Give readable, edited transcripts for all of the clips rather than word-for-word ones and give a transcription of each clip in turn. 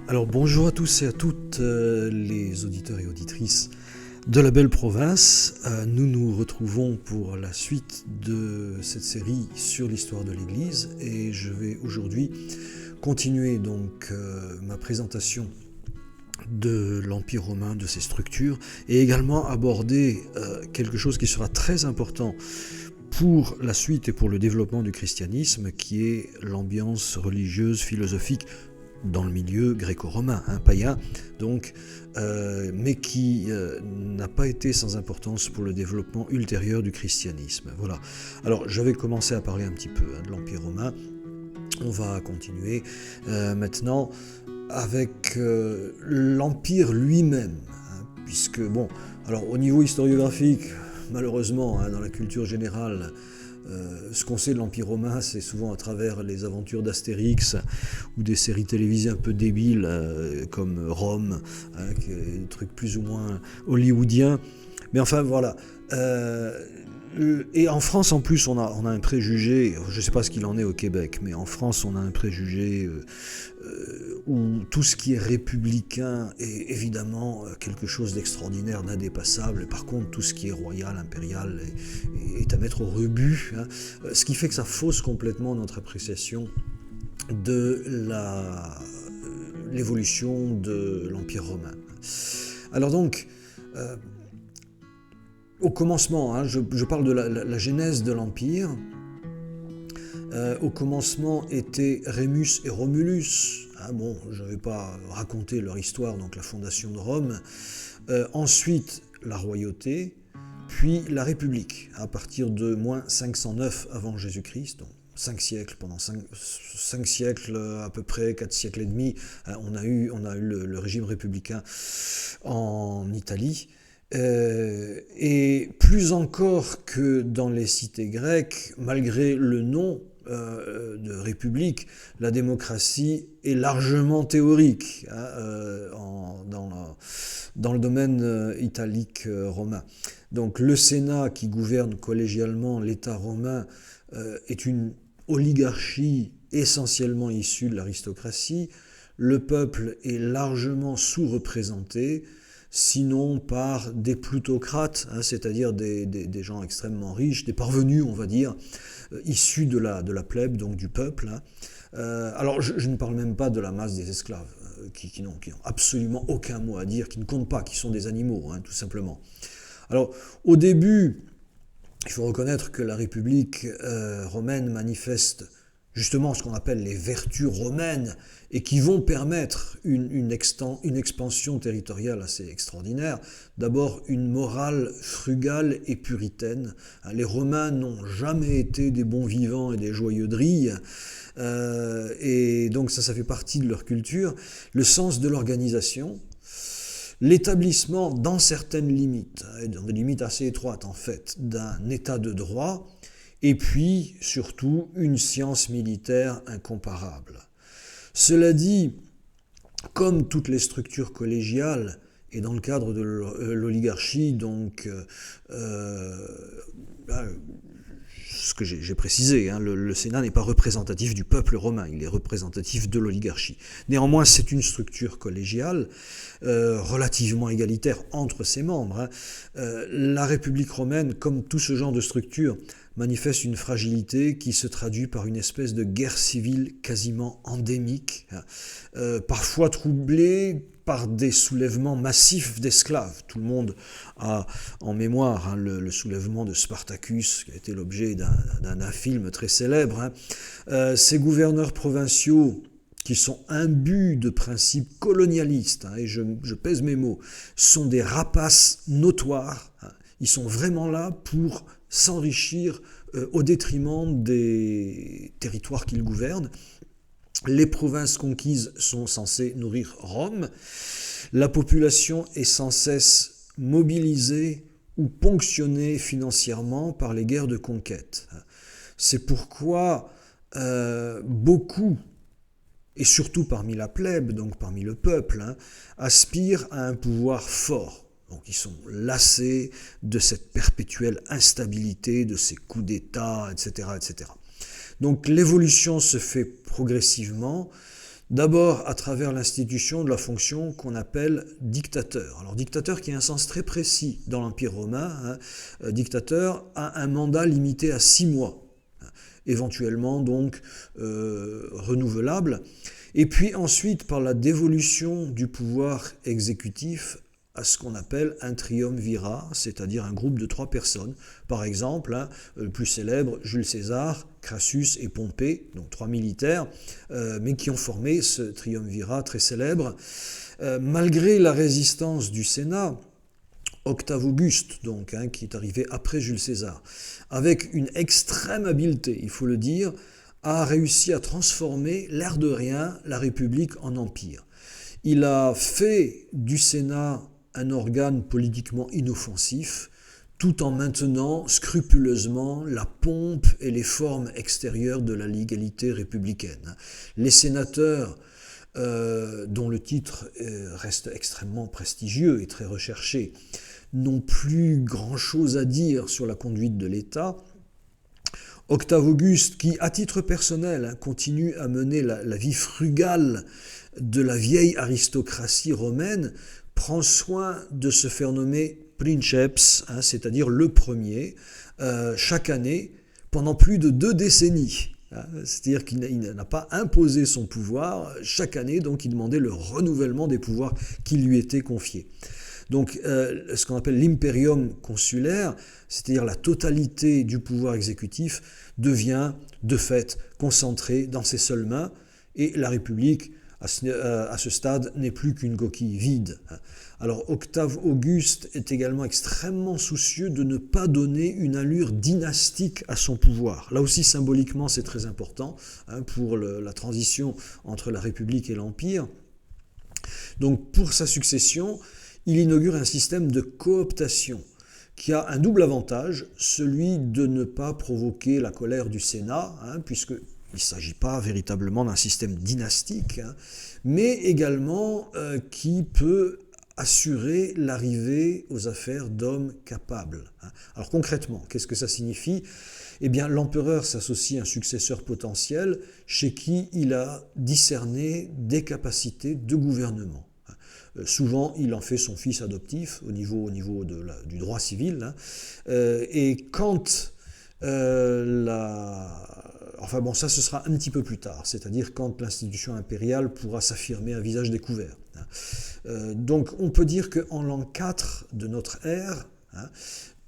Alors bonjour à tous et à toutes les auditeurs et auditrices de la belle province. Nous nous retrouvons pour la suite de cette série sur l'histoire de l'Église et je vais aujourd'hui continuer donc ma présentation de l'Empire romain, de ses structures, et également aborder quelque chose qui sera très important pour la suite et pour le développement du christianisme, qui est l'ambiance religieuse, philosophique dans le milieu gréco-romain, païen, donc, mais qui n'a pas été sans importance pour le développement ultérieur du christianisme. Voilà. Alors, j'avais commencé à parler un petit peu de l'Empire romain. On va continuer maintenant avec l'Empire lui-même, puisque, bon, alors au niveau historiographique, malheureusement, dans la culture générale, ce qu'on sait de l'Empire romain, c'est souvent à travers les aventures d'Astérix ou des séries télévisées un peu débiles comme Rome, des trucs plus ou moins hollywoodiens. Mais enfin, voilà. Et en France, en plus, on a un préjugé, je ne sais pas ce qu'il en est au Québec, mais en France, on a un préjugé où tout ce qui est républicain est évidemment quelque chose d'extraordinaire, d'indépassable. Par contre, tout ce qui est royal, impérial, est à mettre au rebut, ce qui fait que ça fausse complètement notre appréciation de l'évolution de l'Empire romain. Alors donc, au commencement, je parle de la genèse de l'Empire. Au commencement étaient Rémus et Romulus. Bon, je ne vais pas raconter leur histoire, donc la fondation de Rome. Ensuite, la royauté, puis la République, à partir de moins 509 avant Jésus-Christ, donc 5 siècles, pendant 5 siècles à peu près, 4 siècles et demi, on a eu le régime républicain en Italie. Et plus encore que dans les cités grecques, malgré le nom de république, la démocratie est largement théorique dans le domaine italique romain. Donc le Sénat qui gouverne collégialement l'État romain est une oligarchie essentiellement issue de l'aristocratie. Le peuple est largement sous-représenté, sinon par des plutocrates, c'est-à-dire des gens extrêmement riches, des parvenus, on va dire, issus de la plèbe, donc du peuple. Alors, je ne parle même pas de la masse des esclaves, qui n'ont absolument aucun mot à dire, qui ne comptent pas, qui sont des animaux, tout simplement. Alors, au début, il faut reconnaître que la République romaine manifeste justement ce qu'on appelle les vertus romaines et qui vont permettre une expansion territoriale assez extraordinaire. D'abord, une morale frugale et puritaine. Les Romains n'ont jamais été des bons vivants et des joyeux drilles, et donc ça fait partie de leur culture. Le sens de l'organisation, l'établissement dans certaines limites, dans des limites assez étroites en fait, d'un état de droit, et puis, surtout, une science militaire incomparable. Cela dit, comme toutes les structures collégiales, et dans le cadre de l'oligarchie, donc, ce que j'ai précisé, le Sénat n'est pas représentatif du peuple romain, il est représentatif de l'oligarchie. Néanmoins, c'est une structure collégiale, relativement égalitaire entre ses membres. La République romaine, comme tout ce genre de structure, manifeste une fragilité qui se traduit par une espèce de guerre civile quasiment endémique, parfois troublée par des soulèvements massifs d'esclaves. Tout le monde a en mémoire le soulèvement de Spartacus, qui a été l'objet d'un film très célèbre. Ces gouverneurs provinciaux, qui sont imbus de principes colonialistes, et je pèse mes mots, sont des rapaces notoires. Ils sont vraiment là pour s'enrichir au détriment des territoires qu'ils gouvernent. Les provinces conquises sont censées nourrir Rome. La population est sans cesse mobilisée ou ponctionnée financièrement par les guerres de conquête. C'est pourquoi beaucoup, et surtout parmi la plèbe, donc parmi le peuple, aspirent à un pouvoir fort. Donc ils sont lassés de cette perpétuelle instabilité, de ces coups d'État, etc., etc. Donc l'évolution se fait progressivement D'abord à travers l'institution de la fonction qu'on appelle dictateur. Alors dictateur qui a un sens très précis dans l'Empire romain. Dictateur a un mandat limité à 6 mois, éventuellement donc renouvelable. Et puis ensuite par la dévolution du pouvoir exécutif à ce qu'on appelle un triumvirat, c'est-à-dire un groupe de 3 personnes. Par exemple, le plus célèbre, Jules César, Crassus et Pompée, donc 3 militaires, mais qui ont formé ce triumvirat très célèbre. Malgré la résistance du Sénat, Octave Auguste, donc, qui est arrivé après Jules César, avec une extrême habileté, il faut le dire, a réussi à transformer, l'air de rien, la République en empire. Il a fait du Sénat un organe politiquement inoffensif, tout en maintenant scrupuleusement la pompe et les formes extérieures de la légalité républicaine. Les sénateurs, dont le titre reste extrêmement prestigieux et très recherché, n'ont plus grand-chose à dire sur la conduite de l'État. Octave Auguste, qui à titre personnel continue à mener la vie frugale de la vieille aristocratie romaine, prend soin de se faire nommer princeps, c'est-à-dire le premier, chaque année, pendant plus de 2 décennies. C'est-à-dire qu'il n'a pas imposé son pouvoir, chaque année, donc il demandait le renouvellement des pouvoirs qui lui étaient confiés. Donc ce qu'on appelle l'imperium consulaire, c'est-à-dire la totalité du pouvoir exécutif, devient de fait concentrée dans ses seules mains, et la République, à ce stade, n'est plus qu'une coquille vide. Alors Octave Auguste est également extrêmement soucieux de ne pas donner une allure dynastique à son pouvoir. Là aussi, symboliquement, c'est très important pour la transition entre la République et l'Empire. Donc pour sa succession, il inaugure un système de cooptation qui a un double avantage, celui de ne pas provoquer la colère du Sénat, puisqu'il ne s'agit pas véritablement d'un système dynastique, mais également qui peut assurer l'arrivée aux affaires d'hommes capables. Alors concrètement, qu'est-ce que ça signifie ? Eh bien, l'empereur s'associe à un successeur potentiel chez qui il a discerné des capacités de gouvernement. Souvent, il en fait son fils adoptif au niveau du droit civil. Et quand Enfin bon, ça ce sera un petit peu plus tard, c'est-à-dire quand l'institution impériale pourra s'affirmer à visage découvert. Donc on peut dire qu'en l'an 4 de notre ère,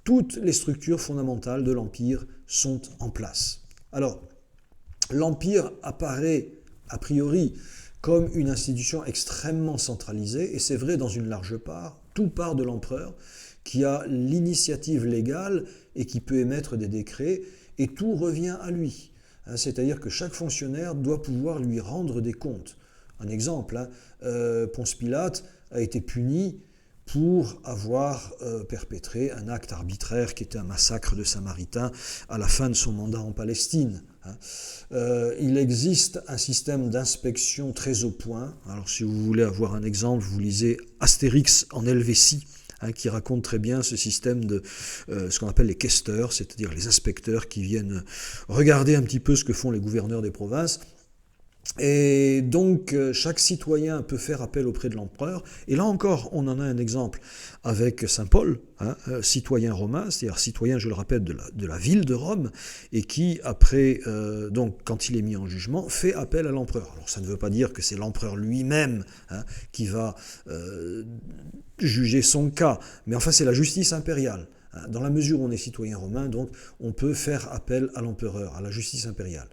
toutes les structures fondamentales de l'Empire sont en place. Alors, l'Empire apparaît a priori comme une institution extrêmement centralisée, et c'est vrai dans une large part, tout part de l'empereur, qui a l'initiative légale et qui peut émettre des décrets, et tout revient à lui. C'est-à-dire que chaque fonctionnaire doit pouvoir lui rendre des comptes. Un exemple, Ponce Pilate a été puni pour avoir perpétré un acte arbitraire qui était un massacre de Samaritains à la fin de son mandat en Palestine. Il existe un système d'inspection très au point. Alors si vous voulez avoir un exemple, vous lisez Astérix en Helvétie, qui raconte très bien ce système de ce qu'on appelle les questeurs, c'est-à-dire les inspecteurs qui viennent regarder un petit peu ce que font les gouverneurs des provinces. Et donc chaque citoyen peut faire appel auprès de l'empereur, et là encore on en a un exemple avec saint Paul, citoyen romain, c'est-à-dire citoyen, je le rappelle, de la ville de Rome, et qui après, donc quand il est mis en jugement, fait appel à l'empereur. Alors ça ne veut pas dire que c'est l'empereur lui-même qui va juger son cas, mais enfin c'est la justice impériale. Dans la mesure où on est citoyen romain, donc on peut faire appel à l'empereur, à la justice impériale.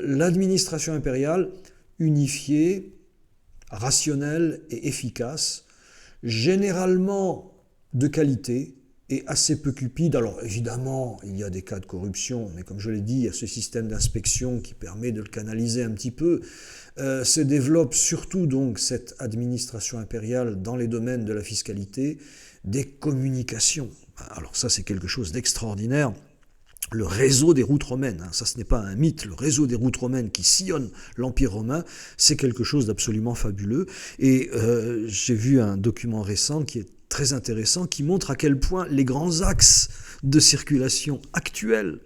L'administration impériale, unifiée, rationnelle et efficace, généralement de qualité et assez peu cupide. Alors évidemment, il y a des cas de corruption, mais comme je l'ai dit, il y a ce système d'inspection qui permet de le canaliser un petit peu. Se développe surtout donc cette administration impériale dans les domaines de la fiscalité, des communications. Alors ça, c'est quelque chose d'extraordinaire. Le réseau des routes romaines, ça ce n'est pas un mythe, le réseau des routes romaines qui sillonne l'Empire romain, c'est quelque chose d'absolument fabuleux. Et j'ai vu un document récent qui est très intéressant, qui montre à quel point les grands axes de circulation actuels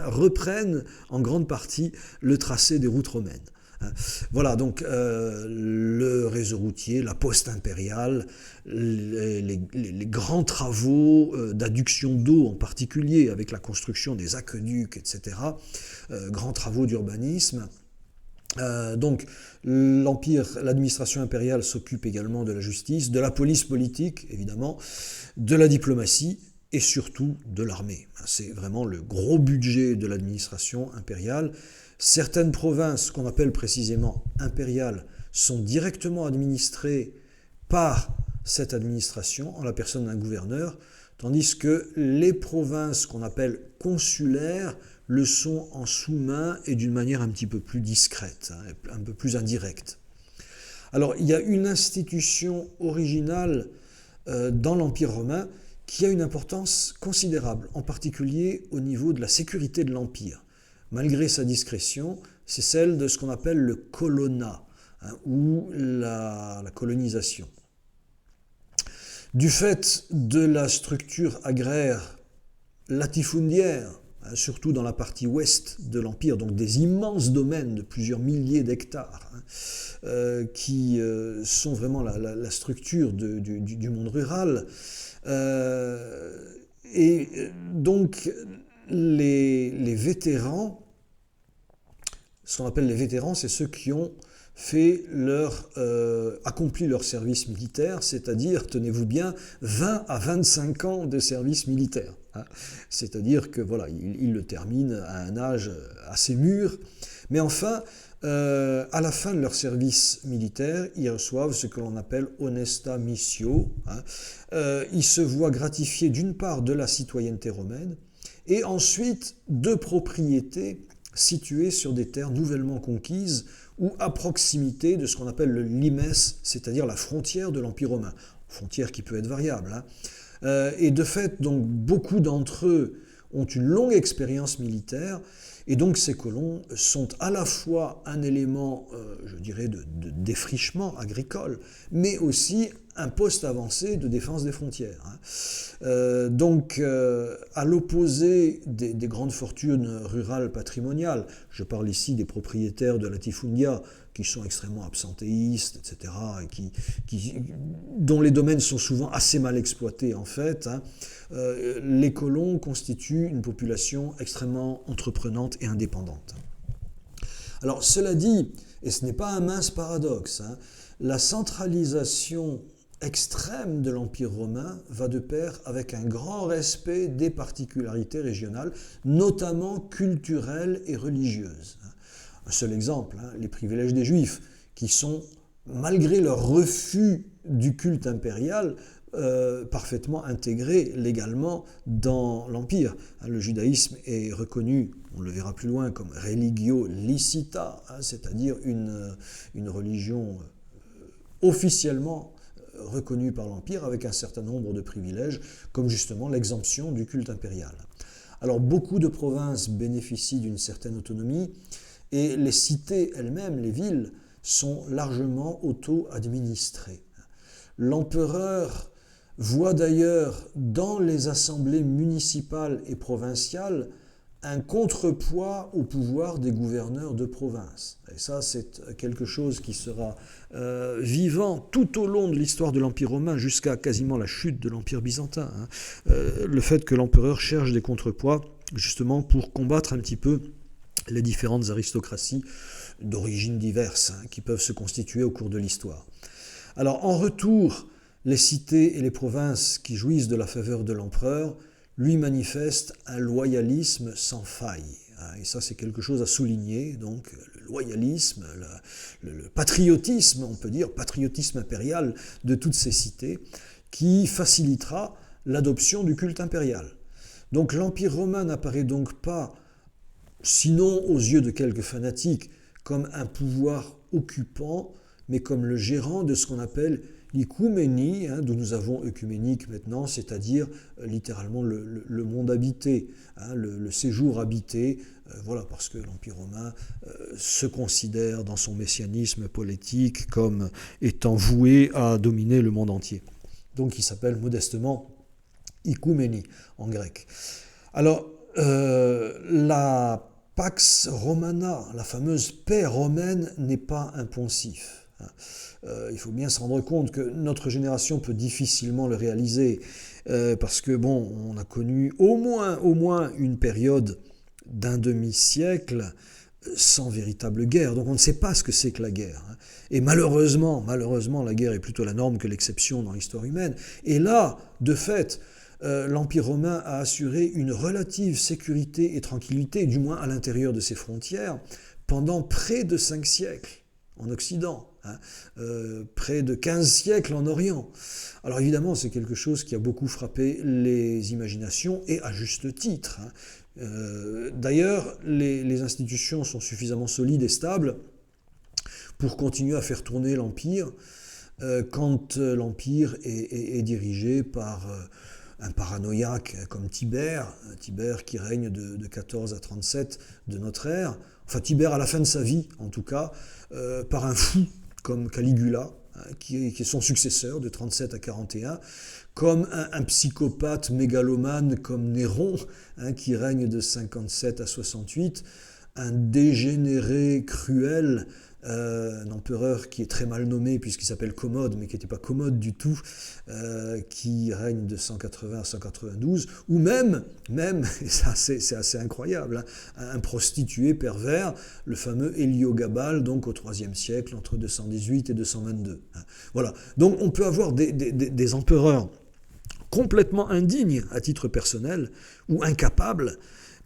reprennent en grande partie le tracé des routes romaines. hein. Voilà, donc le réseau routier, la poste impériale, les grands travaux d'adduction d'eau en particulier, avec la construction des aqueducs, etc., grands travaux d'urbanisme. Donc l'Empire, l'administration impériale s'occupe également de la justice, de la police politique, évidemment, de la diplomatie et surtout de l'armée. C'est vraiment le gros budget de l'administration impériale. Certaines provinces, qu'on appelle précisément impériales, sont directement administrées par cette administration, en la personne d'un gouverneur, tandis que les provinces qu'on appelle consulaires le sont en sous-main et d'une manière un petit peu plus discrète, un peu plus indirecte. Alors, il y a une institution originale dans l'Empire romain qui a une importance considérable, en particulier au niveau de la sécurité de l'Empire. Malgré sa discrétion, c'est celle de ce qu'on appelle le colonna, ou la colonisation. Du fait de la structure agraire latifundiaire, surtout dans la partie ouest de l'Empire, donc des immenses domaines de plusieurs milliers d'hectares, qui sont vraiment la structure du monde rural. Et donc les vétérans, ce qu'on appelle les vétérans, c'est ceux qui ont accompli leur service militaire, c'est-à-dire, tenez-vous bien, 20 à 25 ans de service militaire. C'est-à-dire que voilà, ils le terminent à un âge assez mûr, mais enfin, à la fin de leur service militaire, ils reçoivent ce que l'on appelle honesta missio. Ils se voient gratifiés d'une part de la citoyenneté romaine et ensuite de propriétés situées sur des terres nouvellement conquises ou à proximité de ce qu'on appelle le limes, c'est-à-dire la frontière de l'Empire romain, frontière qui peut être variable. Et de fait, donc, beaucoup d'entre eux ont une longue expérience militaire, et donc ces colons sont à la fois un élément, je dirais, de défrichement agricole, mais aussi un poste avancé de défense des frontières. Donc, à l'opposé des grandes fortunes rurales patrimoniales, je parle ici des propriétaires de latifundia, qui sont extrêmement absentéistes, etc., et dont les domaines sont souvent assez mal exploités en fait, les colons constituent une population extrêmement entreprenante et indépendante. Alors cela dit, et ce n'est pas un mince paradoxe, la centralisation extrême de l'Empire romain va de pair avec un grand respect des particularités régionales, notamment culturelles et religieuses. Un seul exemple, les privilèges des Juifs, qui sont, malgré leur refus du culte impérial, parfaitement intégrés légalement dans l'Empire. Le judaïsme est reconnu, on le verra plus loin, comme religio licita, c'est-à-dire une religion officiellement reconnue par l'Empire avec un certain nombre de privilèges, comme justement l'exemption du culte impérial. Alors beaucoup de provinces bénéficient d'une certaine autonomie, et les cités elles-mêmes, les villes, sont largement auto-administrées. L'empereur voit d'ailleurs dans les assemblées municipales et provinciales un contrepoids au pouvoir des gouverneurs de province. Et ça, c'est quelque chose qui sera vivant tout au long de l'histoire de l'Empire romain, jusqu'à quasiment la chute de l'Empire byzantin. Le fait que l'empereur cherche des contrepoids, justement, pour combattre un petit peu les différentes aristocraties d'origines diverses qui peuvent se constituer au cours de l'histoire. Alors en retour, les cités et les provinces qui jouissent de la faveur de l'empereur lui manifestent un loyalisme sans faille. Et ça, c'est quelque chose à souligner. Donc le loyalisme, le patriotisme, on peut dire, patriotisme impérial de toutes ces cités, qui facilitera l'adoption du culte impérial. Donc l'Empire romain n'apparaît donc pas, sinon aux yeux de quelques fanatiques, comme un pouvoir occupant, mais comme le gérant de ce qu'on appelle l'œcuménie, d'où nous avons œcuménique maintenant, c'est-à-dire littéralement le monde habité, le séjour habité, voilà, parce que l'Empire romain se considère dans son messianisme politique comme étant voué à dominer le monde entier. Donc il s'appelle modestement œcuménie en grec. Alors, la Pax Romana, la fameuse paix romaine, n'est pas un poncif. Il faut bien se rendre compte que notre génération peut difficilement le réaliser, parce que bon, on a connu au moins une période d'un demi-siècle sans véritable guerre. Donc on ne sait pas ce que c'est que la guerre. Et malheureusement, la guerre est plutôt la norme que l'exception dans l'histoire humaine. Et là, de fait, l'Empire romain a assuré une relative sécurité et tranquillité, du moins à l'intérieur de ses frontières, pendant près de 5 siècles en Occident, près de 15 siècles en Orient. Alors évidemment, c'est quelque chose qui a beaucoup frappé les imaginations, et à juste titre. D'ailleurs, les institutions sont suffisamment solides et stables pour continuer à faire tourner l'Empire quand l'Empire est dirigé par un paranoïaque comme Tibère qui règne de 14 à 37 de notre ère, enfin Tibère à la fin de sa vie en tout cas, par un fou comme Caligula, qui est son successeur de 37 à 41, comme un psychopathe mégalomane comme Néron, qui règne de 57 à 68, un dégénéré cruel, un empereur qui est très mal nommé puisqu'il s'appelle Commode, mais qui n'était pas commode du tout, qui règne de 180 à 192, ou même et ça c'est assez incroyable, un prostitué pervers, le fameux Héliogabale, donc au IIIe siècle, entre 218 et 222. Voilà. Donc on peut avoir des empereurs complètement indignes à titre personnel, ou incapables,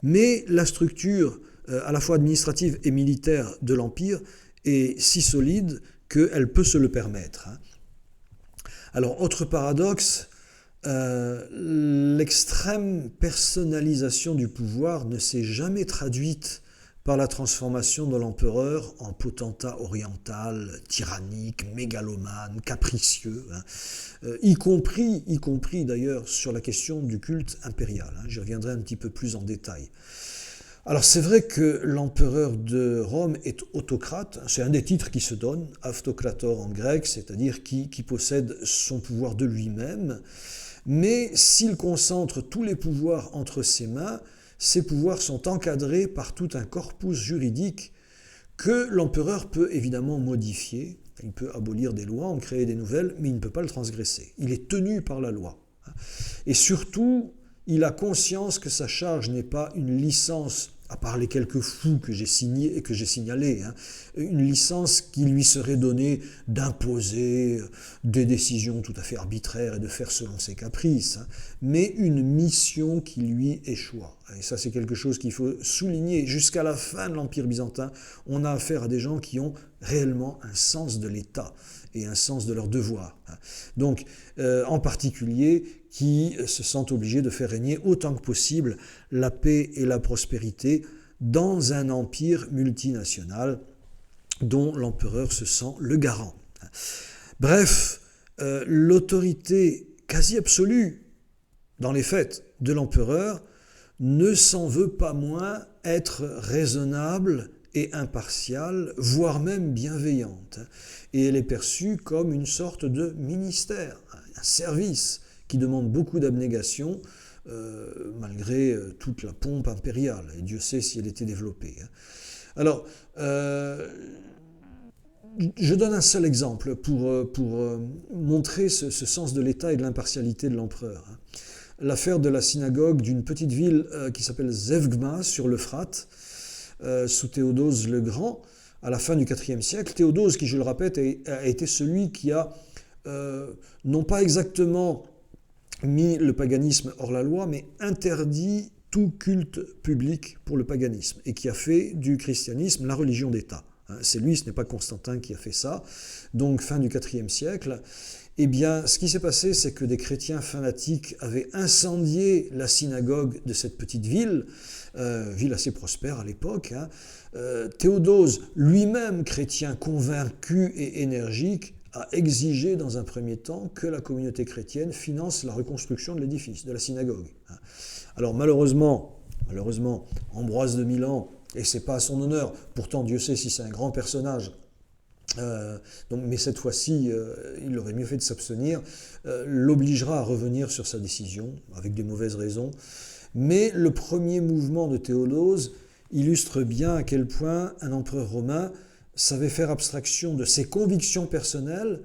mais la structure à la fois administrative et militaire de l'Empire est si solide qu'elle peut se le permettre. Alors, autre paradoxe, l'extrême personnalisation du pouvoir ne s'est jamais traduite par la transformation de l'empereur en potentat oriental, tyrannique, mégalomane, capricieux, y compris d'ailleurs sur la question du culte impérial. J'y reviendrai un petit peu plus en détail. Alors c'est vrai que l'empereur de Rome est autocrate, c'est un des titres qui se donne, автоκρατόρ en grec, c'est-à-dire qui possède son pouvoir de lui-même, mais s'il concentre tous les pouvoirs entre ses mains, ces pouvoirs sont encadrés par tout un corpus juridique que l'empereur peut évidemment modifier, il peut abolir des lois, en créer des nouvelles, mais il ne peut pas le transgresser, il est tenu par la loi. Et surtout, il a conscience que sa charge n'est pas une licence, à part les quelques fous que j'ai signalés, une licence qui lui serait donnée d'imposer des décisions tout à fait arbitraires et de faire selon ses caprices, mais une mission qui lui échoua. Et ça, c'est quelque chose qu'il faut souligner. Jusqu'à la fin de l'Empire byzantin, on a affaire à des gens qui ont réellement un sens de l'État et un sens de leur devoir. Donc, en particulier, qui se sentent obligés de faire régner autant que possible la paix et la prospérité dans un empire multinational dont l'empereur se sent le garant. Bref, l'autorité quasi absolue, dans les faits, de l'empereur ne s'en veut pas moins être raisonnable et impartiale, voire même bienveillante. Et elle est perçue comme une sorte de ministère, un service qui demande beaucoup d'abnégation, malgré toute la pompe impériale. Et Dieu sait si elle était développée. Alors, je donne un seul exemple pour montrer ce sens de l'État et de l'impartialité de l'empereur. L'affaire de la synagogue d'une petite ville qui s'appelle Zevgma, sur l'Euphrate, sous Théodose le Grand, à la fin du IVe siècle. Théodose, qui, je le répète, a été celui qui a, non pas exactement mis le paganisme hors la loi, mais interdit tout culte public pour le paganisme, et qui a fait du christianisme la religion d'État. C'est lui, ce n'est pas Constantin qui a fait ça. Donc, fin du IVe siècle. Eh bien, ce qui s'est passé, c'est que des chrétiens fanatiques avaient incendié la synagogue de cette petite ville, ville assez prospère à l'époque. Théodose, lui-même chrétien convaincu et énergique, a exigé dans un premier temps que la communauté chrétienne finance la reconstruction de l'édifice, de la synagogue. Alors malheureusement, Ambroise de Milan, et c'est pas à son honneur, pourtant Dieu sait si c'est un grand personnage, mais cette fois-ci, il aurait mieux fait de s'abstenir, l'obligera à revenir sur sa décision, avec des mauvaises raisons. Mais le premier mouvement de Théodose illustre bien à quel point un empereur romain savait faire abstraction de ses convictions personnelles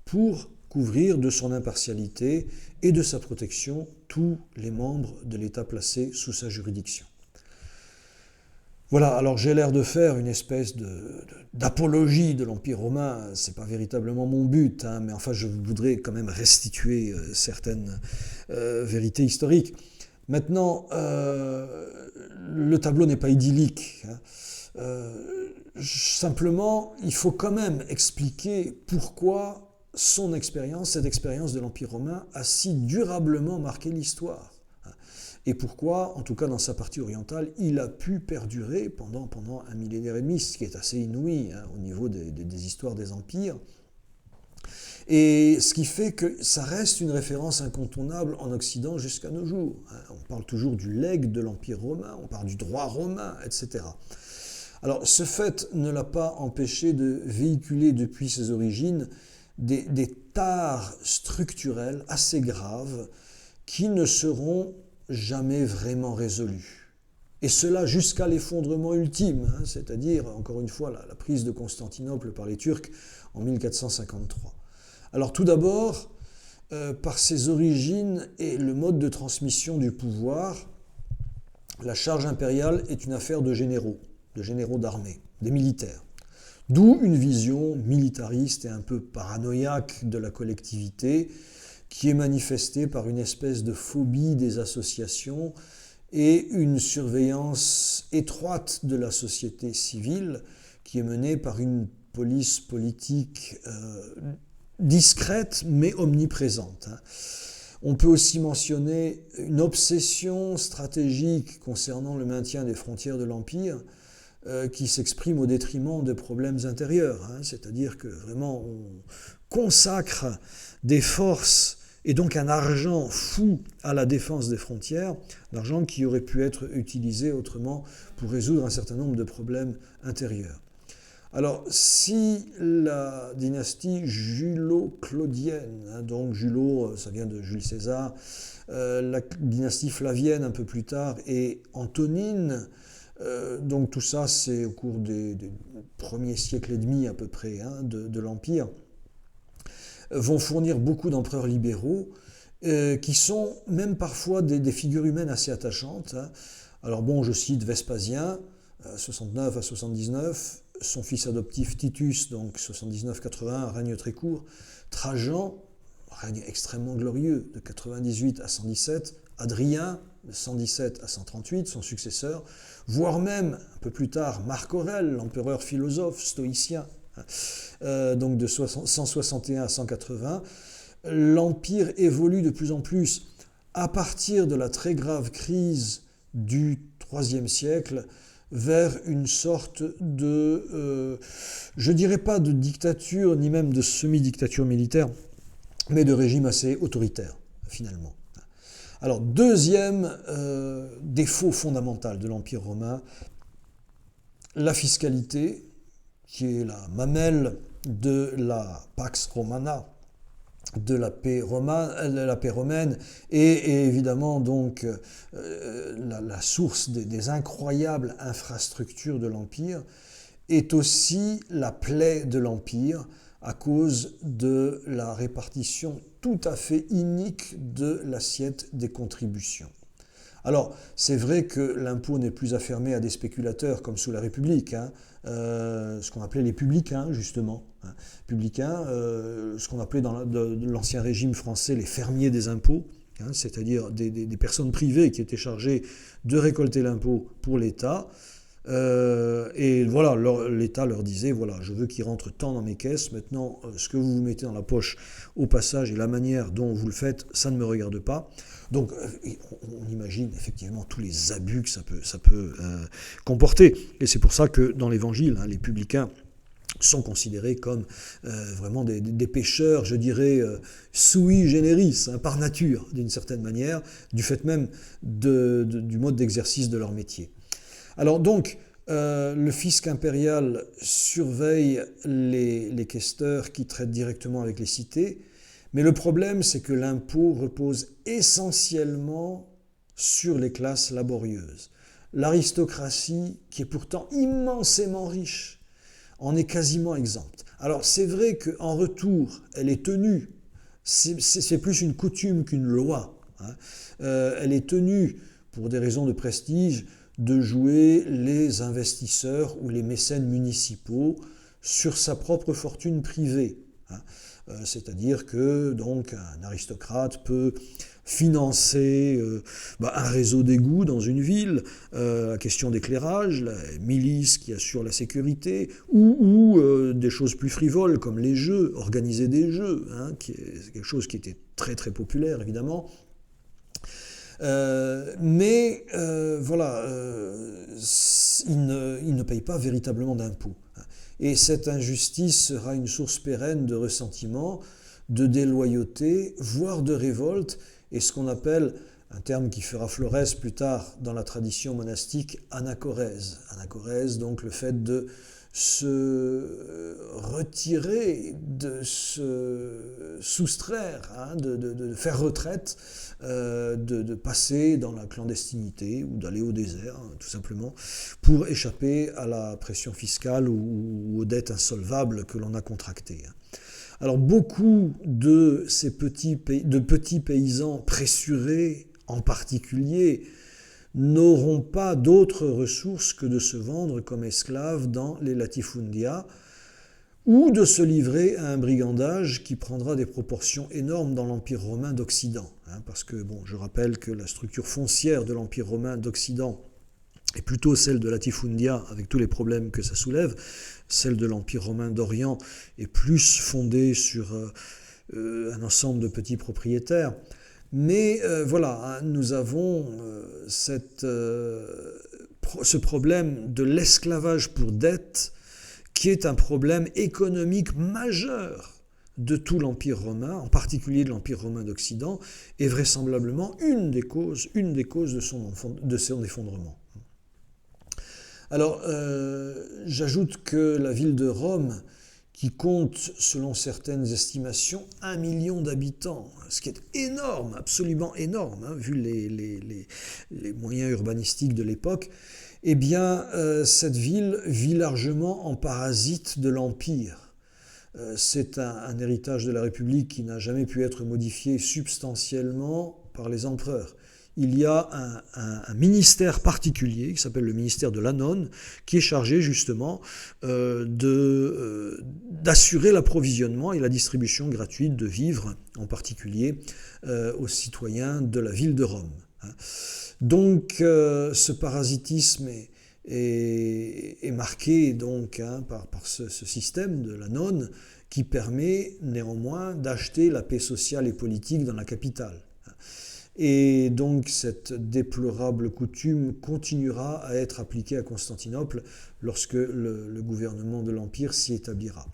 pour couvrir de son impartialité et de sa protection tous les membres de l'État placés sous sa juridiction. Voilà, alors j'ai l'air de faire une espèce d'apologie de l'Empire romain, c'est pas véritablement mon but, hein, mais enfin je voudrais quand même restituer certaines vérités historiques. Maintenant, le tableau n'est pas idyllique, hein. Simplement, il faut quand même expliquer pourquoi son expérience, cette expérience de l'Empire romain, a si durablement marqué l'histoire. Et pourquoi, en tout cas dans sa partie orientale, il a pu perdurer pendant un millénaire et demi, ce qui est assez inouï hein, au niveau des histoires des empires. Et ce qui fait que ça reste une référence incontournable en Occident jusqu'à nos jours. On parle toujours du legs de l'Empire romain, on parle du droit romain, etc. Alors ce fait ne l'a pas empêché de véhiculer depuis ses origines des tares structurelles assez graves qui ne seront jamais vraiment résolus. Et cela jusqu'à l'effondrement ultime, hein, c'est-à-dire, encore une fois, la prise de Constantinople par les Turcs en 1453. Alors tout d'abord, par ses origines et le mode de transmission du pouvoir, la charge impériale est une affaire de généraux d'armée, des militaires. D'où une vision militariste et un peu paranoïaque de la collectivité, qui est manifestée par une espèce de phobie des associations et une surveillance étroite de la société civile qui est menée par une police politique discrète mais omniprésente. On peut aussi mentionner une obsession stratégique concernant le maintien des frontières de l'Empire qui s'exprime au détriment des problèmes intérieurs, c'est-à-dire que vraiment on consacre des forces et donc un argent fou à la défense des frontières, l'argent qui aurait pu être utilisé autrement pour résoudre un certain nombre de problèmes intérieurs. Alors, si la dynastie julo-claudienne, donc Julo, ça vient de Jules César, la dynastie flavienne un peu plus tard, et Antonine, donc tout ça c'est au cours des premiers siècles et demi à peu près de l'Empire, vont fournir beaucoup d'empereurs libéraux qui sont même parfois des figures humaines assez attachantes. Alors bon, je cite Vespasien, 69 à 79, son fils adoptif Titus, donc 79-81, un règne très court, Trajan, règne extrêmement glorieux, de 98 à 117, Adrien, de 117 à 138, son successeur, voire même, un peu plus tard, Marc Aurèle, l'empereur philosophe, stoïcien, donc de 161 à 180, l'Empire évolue de plus en plus. À partir de la très grave crise du IIIe siècle, vers une sorte de, je dirais pas de dictature, ni même de semi-dictature militaire, mais de régime assez autoritaire, finalement. Alors, deuxième défaut fondamental de l'Empire romain, la fiscalité, qui est la mamelle de la Pax Romana, de la paix romaine, et évidemment donc la source des incroyables infrastructures de l'Empire, est aussi la plaie de l'Empire à cause de la répartition tout à fait inique de l'assiette des contributions. Alors, c'est vrai que l'impôt n'est plus affermé à des spéculateurs comme sous la République, ce qu'on appelait les publicains, justement. Publicains, ce qu'on appelait dans l'ancien régime français les fermiers des impôts, c'est-à-dire des personnes privées qui étaient chargées de récolter l'impôt pour l'État. Et voilà, l'État leur disait, voilà, je veux qu'il rentre tant dans mes caisses, maintenant ce que vous vous mettez dans la poche au passage et la manière dont vous le faites, ça ne me regarde pas. Donc on imagine effectivement tous les abus que ça peut comporter. Et c'est pour ça que dans l'Évangile, les publicains sont considérés comme vraiment des pécheurs, je dirais, sui generis, par nature, d'une certaine manière, du fait même du mode d'exercice de leur métier. Alors donc, le fisc impérial surveille les questeurs qui traitent directement avec les cités, mais le problème, c'est que l'impôt repose essentiellement sur les classes laborieuses. l'aristocratie, qui est pourtant immensément riche, en est quasiment exempte. Alors c'est vrai qu'en retour, elle est tenue, c'est plus une coutume qu'une loi, hein. Elle est tenue, pour des raisons de prestige, de jouer les investisseurs ou les mécènes municipaux sur sa propre fortune privée, hein. C'est-à-dire que donc un aristocrate peut financer un réseau d'égouts dans une ville, la question d'éclairage, la milice qui assure la sécurité, ou des choses plus frivoles comme les jeux, organiser des jeux, hein, qui est quelque chose qui était très très populaire évidemment. Mais voilà, il ne paye pas véritablement d'impôts. Et cette injustice sera une source pérenne de ressentiment, de déloyauté, voire de révolte, et ce qu'on appelle, un terme qui fera florès plus tard dans la tradition monastique, anacorèse. Anacorèse, donc le fait de se retirer, de se soustraire, hein, de faire retraite, de passer dans la clandestinité ou d'aller au désert, hein, tout simplement, pour échapper à la pression fiscale ou aux dettes insolvables que l'on a contractées. Alors beaucoup de ces petits paysans pressurés, en particulier, n'auront pas d'autres ressources que de se vendre comme esclaves dans les latifundia ou de se livrer à un brigandage qui prendra des proportions énormes dans l'Empire romain d'Occident. Parce que, bon, je rappelle que la structure foncière de l'Empire romain d'Occident est plutôt celle de latifundia, avec tous les problèmes que ça soulève. Celle de l'Empire romain d'Orient est plus fondée sur un ensemble de petits propriétaires. Mais voilà, nous avons ce problème de l'esclavage pour dette, qui est un problème économique majeur de tout l'Empire romain, en particulier de l'Empire romain d'Occident, et vraisemblablement une des causes de son effondrement. Alors, j'ajoute que la ville de Rome, qui compte, selon certaines estimations, 1 million d'habitants, ce qui est énorme, absolument énorme, hein, vu les moyens urbanistiques de l'époque, eh bien, cette ville vit largement en parasite de l'Empire. C'est un héritage de la République qui n'a jamais pu être modifié substantiellement par les empereurs. Il y a un ministère particulier qui s'appelle le ministère de l'Annone, qui est chargé justement d'assurer l'approvisionnement et la distribution gratuite de vivres, en particulier aux citoyens de la ville de Rome. Donc ce parasitisme est marqué donc, par ce système de l'Annone qui permet néanmoins d'acheter la paix sociale et politique dans la capitale. Et donc cette déplorable coutume continuera à être appliquée à Constantinople lorsque le gouvernement de l'Empire s'y établira.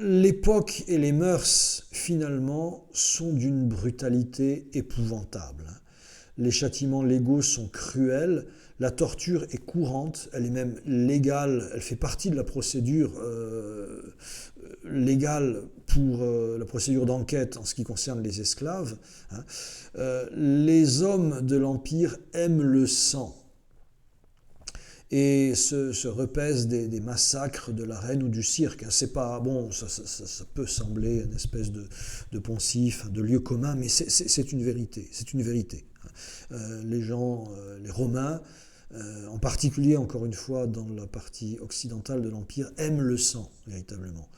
L'époque et les mœurs, finalement, sont d'une brutalité épouvantable. Les châtiments légaux sont cruels, la torture est courante, elle est même légale, elle fait partie de la procédure légale pour la procédure d'enquête en ce qui concerne les esclaves. Les hommes de l'Empire aiment le sang et se repaisent des massacres de l'arène ou du cirque. C'est pas bon, ça peut sembler une espèce de poncif, de lieu commun, mais c'est une vérité. C'est une vérité. Les gens, les Romains, en particulier, encore une fois, dans la partie occidentale de l'Empire, aiment le sang, véritablement,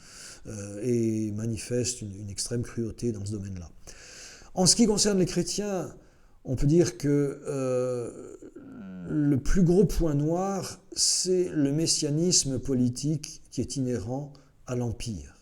et manifestent une extrême cruauté dans ce domaine-là. En ce qui concerne les chrétiens, on peut dire que le plus gros point noir, c'est le messianisme politique qui est inhérent à l'Empire.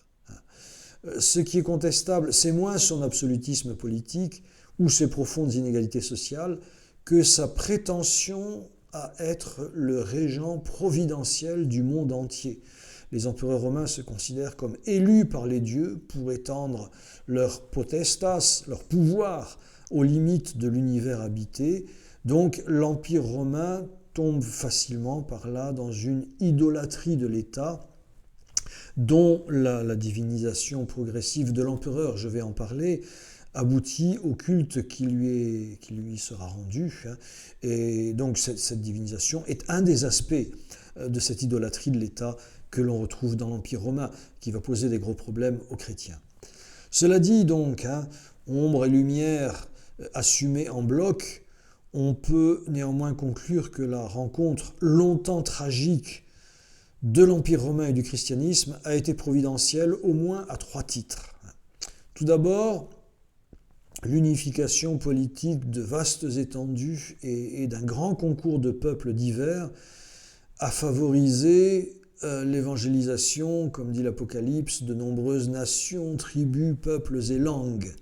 Ce qui est contestable, c'est moins son absolutisme politique ou ses profondes inégalités sociales que sa prétention à être le régent providentiel du monde entier. Les empereurs romains se considèrent comme élus par les dieux pour étendre leur potestas, leur pouvoir, aux limites de l'univers habité. Donc l'Empire romain tombe facilement par là dans une idolâtrie de l'État, dont la divinisation progressive de l'empereur, je vais en parler, aboutit au culte qui lui sera rendu. Et donc cette divinisation est un des aspects de cette idolâtrie de l'État que l'on retrouve dans l'Empire romain, qui va poser des gros problèmes aux chrétiens. Cela dit donc, ombre et lumière assumées en bloc, on peut néanmoins conclure que la rencontre longtemps tragique de l'Empire romain et du christianisme a été providentielle au moins à 3 titres. Tout d'abord, l'unification politique de vastes étendues et d'un grand concours de peuples divers a favorisé l'évangélisation, comme dit l'Apocalypse, de nombreuses nations, tribus, peuples et langues.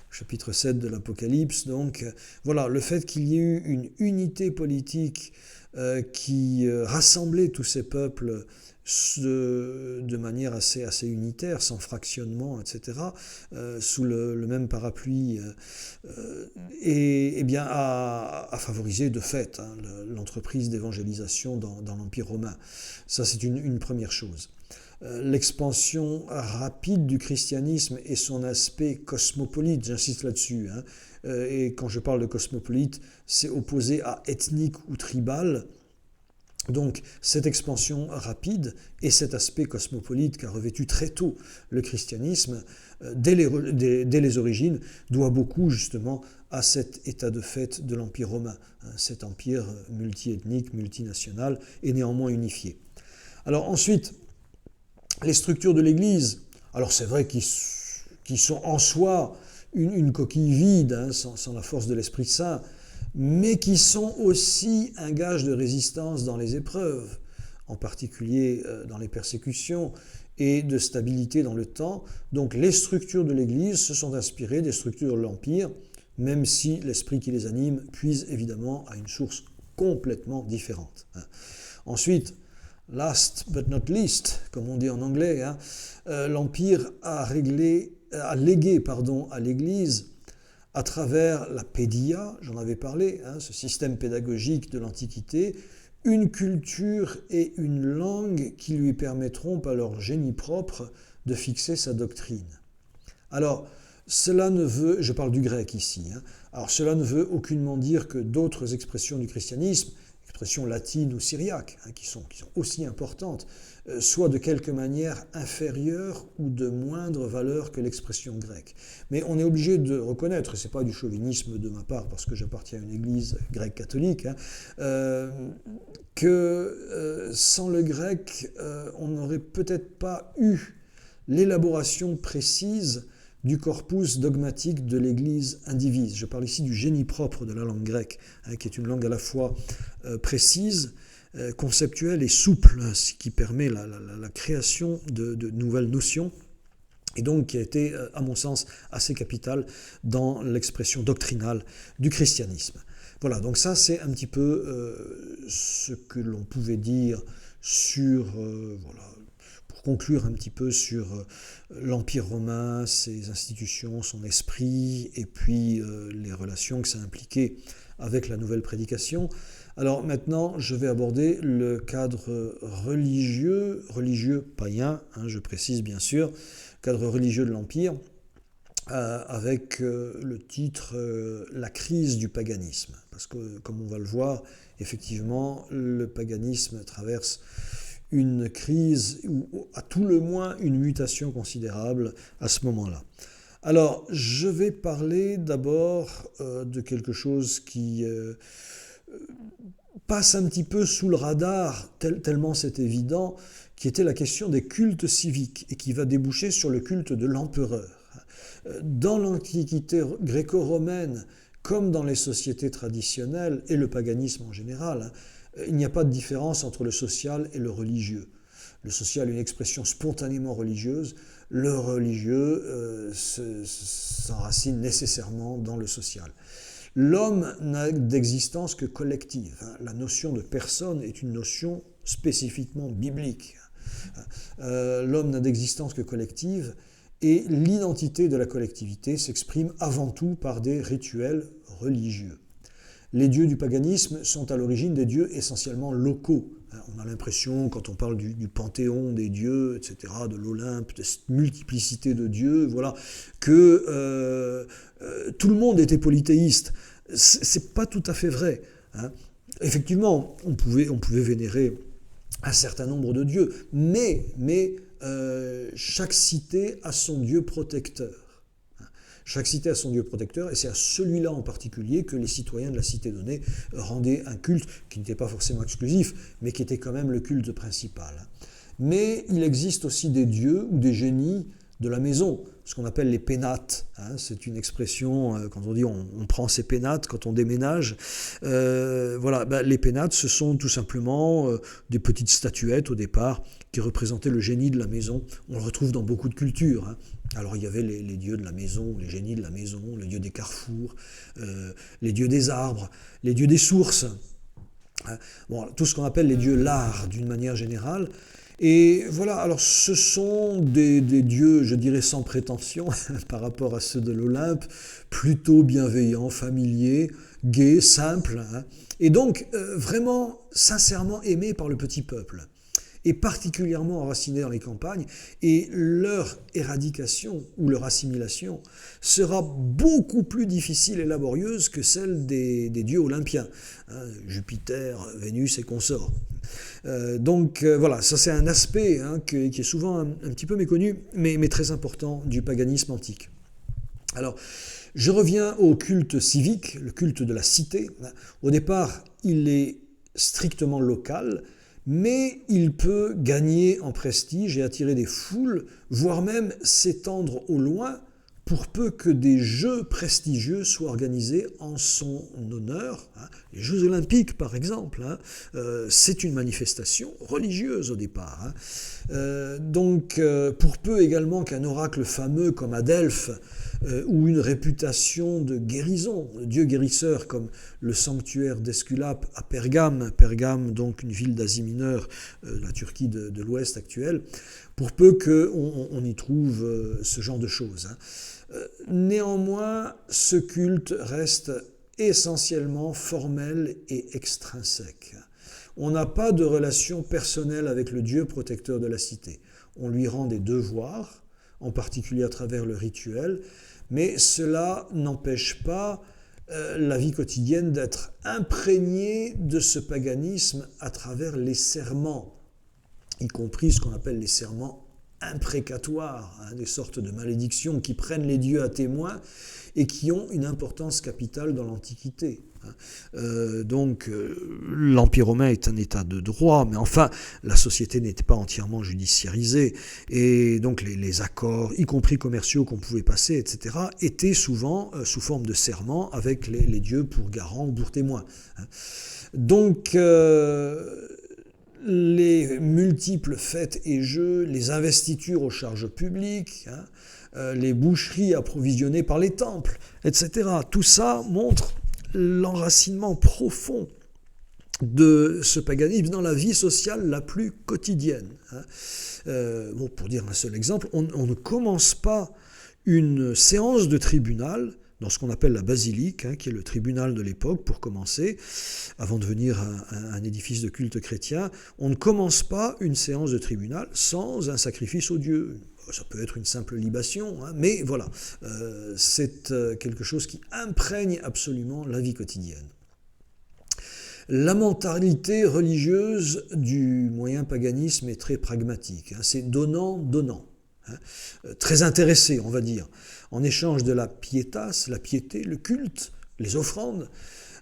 Chapitre 7 de l'Apocalypse, donc voilà, le fait qu'il y ait eu une unité politique qui rassemblait tous ces peuples de manière assez unitaire, sans fractionnement, etc., sous le même parapluie, et bien a favorisé de fait l'entreprise d'évangélisation dans l'Empire romain. Ça, c'est une première chose. L'expansion rapide du christianisme et son aspect cosmopolite, j'insiste là-dessus, et quand je parle de cosmopolite, c'est opposé à ethnique ou tribal. Donc cette expansion rapide et cet aspect cosmopolite qu'a revêtu très tôt le christianisme, dès les origines, doit beaucoup justement à cet état de fait de l'Empire romain, cet empire multiethnique, multinational et néanmoins unifié. Alors ensuite, les structures de l'Église, alors c'est vrai qu'ils sont en soi une coquille vide, sans la force de l'Esprit Saint, mais qui sont aussi un gage de résistance dans les épreuves, en particulier dans les persécutions, et de stabilité dans le temps. Donc les structures de l'Église se sont inspirées des structures de l'Empire, même si l'esprit qui les anime puise évidemment à une source complètement différente. Ensuite, last but not least, comme on dit en anglais, l'Empire a légué à l'Église, à travers la pédia, j'en avais parlé, ce système pédagogique de l'Antiquité, une culture et une langue qui lui permettront, par leur génie propre, de fixer sa doctrine. Alors, cela ne veut, je parle du grec ici, alors cela ne veut aucunement dire que d'autres expressions du christianisme, expressions latines ou syriaques, qui sont aussi importantes, soient de quelque manière inférieures ou de moindre valeur que l'expression grecque. Mais on est obligé de reconnaître, et ce n'est pas du chauvinisme de ma part, parce que j'appartiens à une église grecque catholique, que sans le grec, on n'aurait peut-être pas eu l'élaboration précise du corpus dogmatique de l'Église indivise. Je parle ici du génie propre de la langue grecque, qui est une langue à la fois précise, conceptuelle et souple, ce qui permet la création de nouvelles notions, et donc qui a été, à mon sens, assez capitale dans l'expression doctrinale du christianisme. Voilà, donc ça c'est un petit peu ce que l'on pouvait dire sur... pour conclure un petit peu sur l'Empire romain, ses institutions, son esprit, et puis les relations que ça impliquait avec la nouvelle prédication. Alors maintenant, je vais aborder le cadre religieux païen, je précise bien sûr, cadre religieux de l'Empire, avec le titre « La crise du paganisme ». Parce que, comme on va le voir, effectivement, le paganisme traverse une crise, ou à tout le moins une mutation considérable à ce moment-là. Alors, je vais parler d'abord de quelque chose qui passe un petit peu sous le radar, tellement c'est évident, qui était la question des cultes civiques, et qui va déboucher sur le culte de l'empereur. Dans l'Antiquité gréco-romaine, comme dans les sociétés traditionnelles, et le paganisme en général, il n'y a pas de différence entre le social et le religieux. Le social est une expression spontanément religieuse, le religieux s'enracine nécessairement dans le social. L'homme n'a d'existence que collective. La notion de personne est une notion spécifiquement biblique. L'homme n'a d'existence que collective, et l'identité de la collectivité s'exprime avant tout par des rituels religieux. les dieux du paganisme sont à l'origine des dieux essentiellement locaux. On a l'impression, quand on parle du panthéon des dieux, etc., de l'Olympe, de cette multiplicité de dieux, voilà, que tout le monde était polythéiste. C'est pas tout à fait vrai. Hein. Effectivement, on pouvait vénérer un certain nombre de dieux, mais chaque cité a son dieu protecteur. Chaque cité a son dieu protecteur, et c'est à celui-là en particulier que les citoyens de la cité donnée rendaient un culte qui n'était pas forcément exclusif, mais qui était quand même le culte principal. Mais il existe aussi des dieux ou des génies de la maison, ce qu'on appelle les pénates. C'est une expression, quand on dit on prend ses pénates quand on déménage. Les pénates, ce sont tout simplement des petites statuettes au départ qui représentaient le génie de la maison. On le retrouve dans beaucoup de cultures. Alors il y avait les dieux de la maison, les génies de la maison, les dieux des carrefours, les dieux des arbres, les dieux des sources. Tout ce qu'on appelle les dieux lards d'une manière générale. Et voilà, alors ce sont des dieux, je dirais, sans prétention par rapport à ceux de l'Olympe, plutôt bienveillants, familiers, gais, simples, et donc vraiment sincèrement aimés par le petit peuple, et particulièrement enracinés dans les campagnes, et leur éradication ou leur assimilation sera beaucoup plus difficile et laborieuse que celle des dieux olympiens, Jupiter, Vénus et consorts. Voilà, ça c'est un aspect qui est souvent un petit peu méconnu, mais très important du paganisme antique. Alors, je reviens au culte civique, le culte de la cité. Au départ, il est strictement local, mais il peut gagner en prestige et attirer des foules, voire même s'étendre au loin, pour peu que des jeux prestigieux soient organisés en son honneur. Les Jeux olympiques, par exemple, c'est une manifestation religieuse au départ. Pour peu également qu'un oracle fameux comme à Delphes, ou une réputation de guérison, de dieu guérisseur comme le sanctuaire d'Esculape à Pergame, donc une ville d'Asie mineure, la Turquie de l'Ouest actuelle, pour peu qu'on y trouve ce genre de choses. Néanmoins, ce culte reste essentiellement formel et extrinsèque. On n'a pas de relation personnelle avec le dieu protecteur de la cité. On lui rend des devoirs, en particulier à travers le rituel, mais cela n'empêche pas la vie quotidienne d'être imprégnée de ce paganisme à travers les serments, y compris ce qu'on appelle les serments imprécatoires, des sortes de malédictions qui prennent les dieux à témoin et qui ont une importance capitale dans l'Antiquité. L'Empire romain est un état de droit, mais enfin, la société n'était pas entièrement judiciarisée, et donc les accords, y compris commerciaux qu'on pouvait passer, etc., étaient souvent sous forme de serment avec les dieux pour garant ou pour témoin. Les multiples fêtes et jeux, les investitures aux charges publiques, les boucheries approvisionnées par les temples, etc. Tout ça montre l'enracinement profond de ce paganisme dans la vie sociale la plus quotidienne. Pour dire un seul exemple, on ne commence pas une séance de tribunal dans ce qu'on appelle la basilique, qui est le tribunal de l'époque, pour commencer, avant de devenir un édifice de culte chrétien. On ne commence pas une séance de tribunal sans un sacrifice aux dieux. Ça peut être une simple libation, mais voilà, c'est quelque chose qui imprègne absolument la vie quotidienne. La mentalité religieuse du moyen paganisme est très pragmatique, c'est donnant-donnant. Très intéressé, on va dire. En échange de la pietas, la piété, le culte, les offrandes,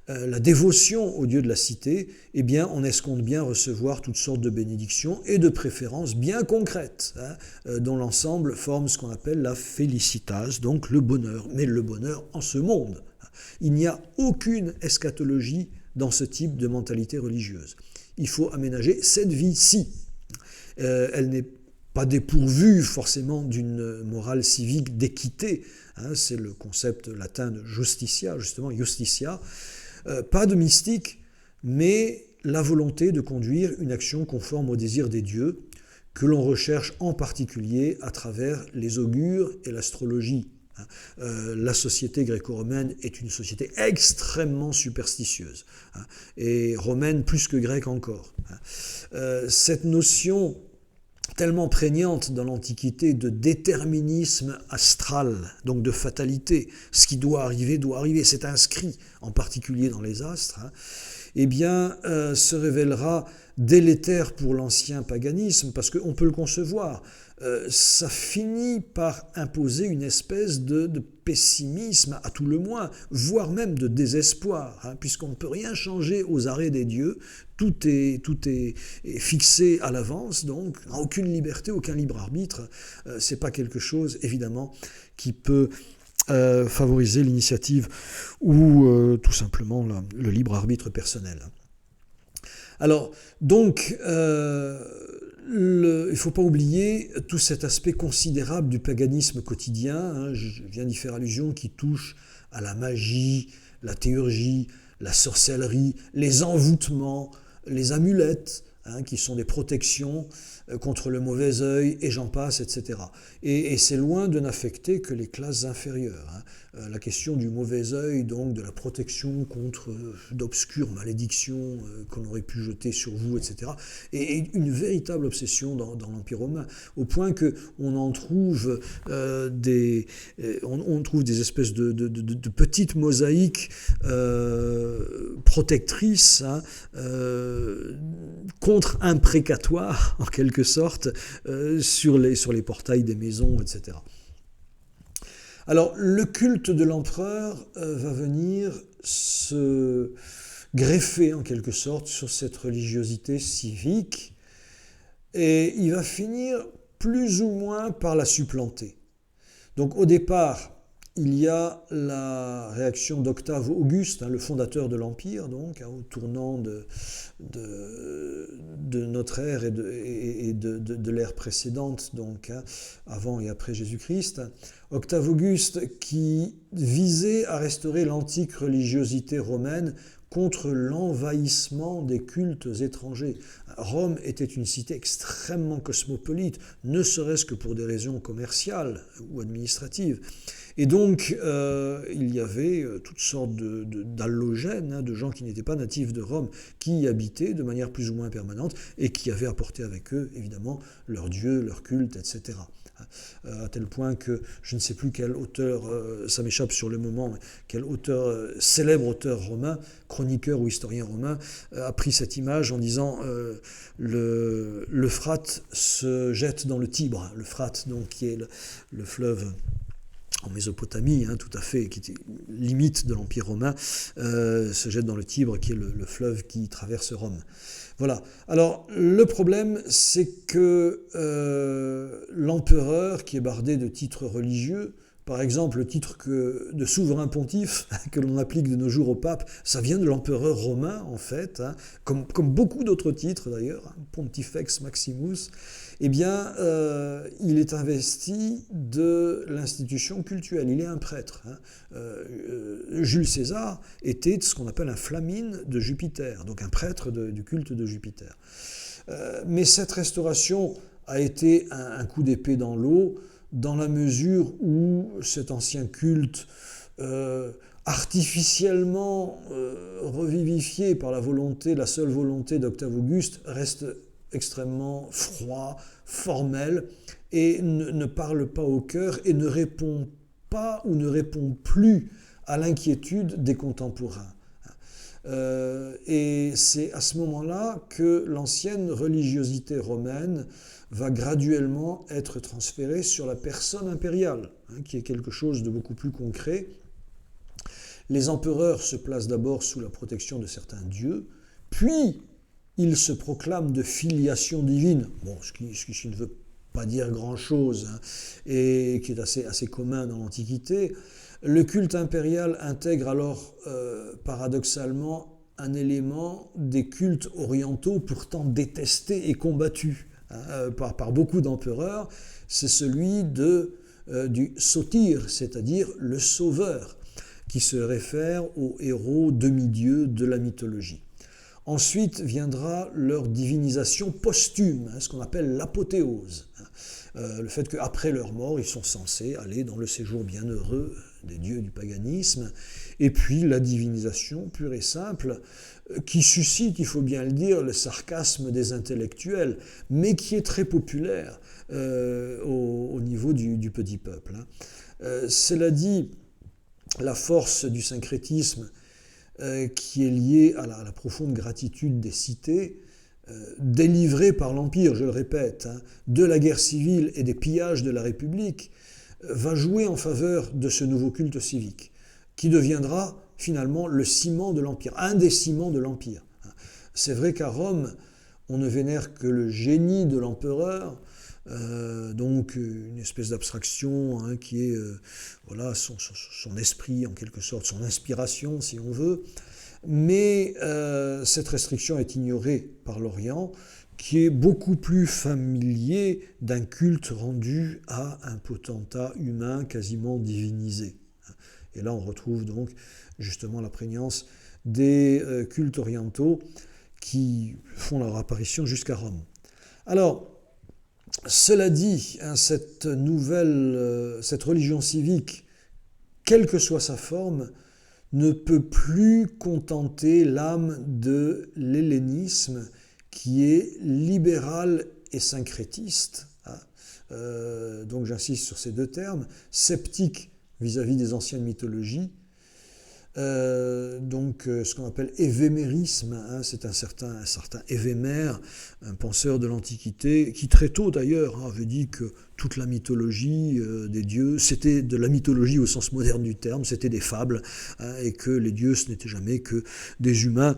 la dévotion au Dieu de la cité, eh bien, on escompte bien recevoir toutes sortes de bénédictions et de préférences bien concrètes, dont l'ensemble forme ce qu'on appelle la felicitas, donc le bonheur, mais le bonheur en ce monde. Il n'y a aucune eschatologie dans ce type de mentalité religieuse. Il faut aménager cette vie-ci. Elle n'est pas dépourvue forcément d'une morale civique d'équité, c'est le concept latin de justitia, justement, justitia. Pas de mystique, mais la volonté de conduire une action conforme au désir des dieux, que l'on recherche en particulier à travers les augures et l'astrologie La société gréco-romaine est une société extrêmement superstitieuse, et romaine plus que grecque encore. Cette notion tellement prégnante dans l'Antiquité de déterminisme astral, donc de fatalité, ce qui doit arriver, c'est inscrit en particulier dans les astres, eh bien, se révélera délétère pour l'ancien paganisme, parce qu'on peut le concevoir. Ça finit par imposer une espèce de pessimisme, à tout le moins, voire même de désespoir, puisqu'on ne peut rien changer aux arrêts des dieux, tout est fixé à l'avance, donc aucune liberté, aucun libre arbitre. C'est pas quelque chose, évidemment, qui peut favoriser l'initiative ou tout simplement le libre arbitre personnel. Alors, donc, il ne faut pas oublier tout cet aspect considérable du paganisme quotidien, je viens d'y faire allusion, qui touche à la magie, la théurgie, la sorcellerie, les envoûtements, les amulettes, qui sont des protections contre le mauvais œil, et j'en passe, etc. Et c'est loin de n'affecter que les classes inférieures. La question du mauvais œil, donc de la protection contre d'obscures malédictions qu'on aurait pu jeter sur vous, etc., est une véritable obsession dans l'Empire romain, au point qu'on en trouve on trouve des espèces de petites mosaïques protectrices, contre-imprécatoires, en quelque sorte, sur les portails des maisons, etc. Alors, le culte de l'empereur va venir se greffer, en quelque sorte, sur cette religiosité civique, et il va finir plus ou moins par la supplanter. Donc, au départ, il y a la réaction d'Octave Auguste, le fondateur de l'Empire, donc, au tournant de notre ère et de l'ère précédente, donc, avant et après Jésus-Christ. Octave Auguste qui visait à restaurer l'antique religiosité romaine contre l'envahissement des cultes étrangers. Rome était une cité extrêmement cosmopolite, ne serait-ce que pour des raisons commerciales ou administratives. Et donc, il y avait toutes sortes d'allogènes, de gens qui n'étaient pas natifs de Rome, qui y habitaient de manière plus ou moins permanente et qui avaient apporté avec eux, évidemment, leur dieu, leur culte, etc. À tel point que je ne sais plus quel auteur, ça m'échappe sur le moment, mais quel célèbre auteur romain, chroniqueur ou historien romain, a pris cette image en disant l'Euphrate se jette dans le Tibre, l'Euphrate donc qui est le fleuve en Mésopotamie, tout à fait, qui était limite de l'Empire romain, se jette dans le Tibre, qui est le fleuve qui traverse Rome. Voilà. Alors, le problème, c'est que l'empereur, qui est bardé de titres religieux, par exemple, le titre de souverain pontife que l'on applique de nos jours au pape, ça vient de l'empereur romain, en fait, comme beaucoup d'autres titres d'ailleurs, Pontifex Maximus. Eh bien, il est investi de l'institution cultuelle, il est un prêtre. Jules César était ce qu'on appelle un flamine de Jupiter, donc un prêtre du culte de Jupiter. Mais cette restauration a été un coup d'épée dans l'eau, dans la mesure où cet ancien culte, artificiellement revivifié par la seule volonté d'Octave Auguste, reste extrêmement froid, formel, et ne parle pas au cœur et ne répond pas ou ne répond plus à l'inquiétude des contemporains. Et c'est à ce moment-là que l'ancienne religiosité romaine va graduellement être transférée sur la personne impériale, qui est quelque chose de beaucoup plus concret. Les empereurs se placent d'abord sous la protection de certains dieux, puis ils se proclament de filiation divine, ce qui ne veut pas dire grand-chose, et qui est assez commun dans l'Antiquité. Le culte impérial intègre alors, paradoxalement, un élément des cultes orientaux pourtant détestés et combattus par beaucoup d'empereurs, c'est celui du sotir, c'est-à-dire le sauveur, qui se réfère aux héros demi-dieux de la mythologie. Ensuite viendra leur divinisation posthume, ce qu'on appelle l'apothéose. Le fait qu'après leur mort, ils sont censés aller dans le séjour bienheureux des dieux du paganisme, et puis la divinisation pure et simple, qui suscite, il faut bien le dire, le sarcasme des intellectuels, mais qui est très populaire au niveau du petit peuple. Cela dit, la force du syncrétisme qui est liée à la profonde gratitude des cités, délivrées par l'Empire, je le répète, de la guerre civile et des pillages de la République, va jouer en faveur de ce nouveau culte civique, qui deviendra finalement le ciment de l'Empire, un des ciments de l'Empire. C'est vrai qu'à Rome, on ne vénère que le génie de l'empereur, donc une espèce d'abstraction qui est voilà, son esprit en quelque sorte, son inspiration si on veut, mais cette restriction est ignorée par l'Orient, qui est beaucoup plus familier d'un culte rendu à un potentat humain quasiment divinisé. Et là on retrouve donc justement la prégnance des cultes orientaux qui font leur apparition jusqu'à Rome. Alors, cela dit, cette religion civique, quelle que soit sa forme, ne peut plus contenter l'âme de l'hellénisme qui est libéral et syncrétiste. Donc j'insiste sur ces deux termes, sceptique vis-à-vis des anciennes mythologies, donc ce qu'on appelle évémérisme, c'est un certain Évémère, un penseur de l'Antiquité, qui très tôt d'ailleurs avait dit que toute la mythologie des dieux, c'était de la mythologie au sens moderne du terme, c'était des fables, et que les dieux ce n'étaient jamais que des humains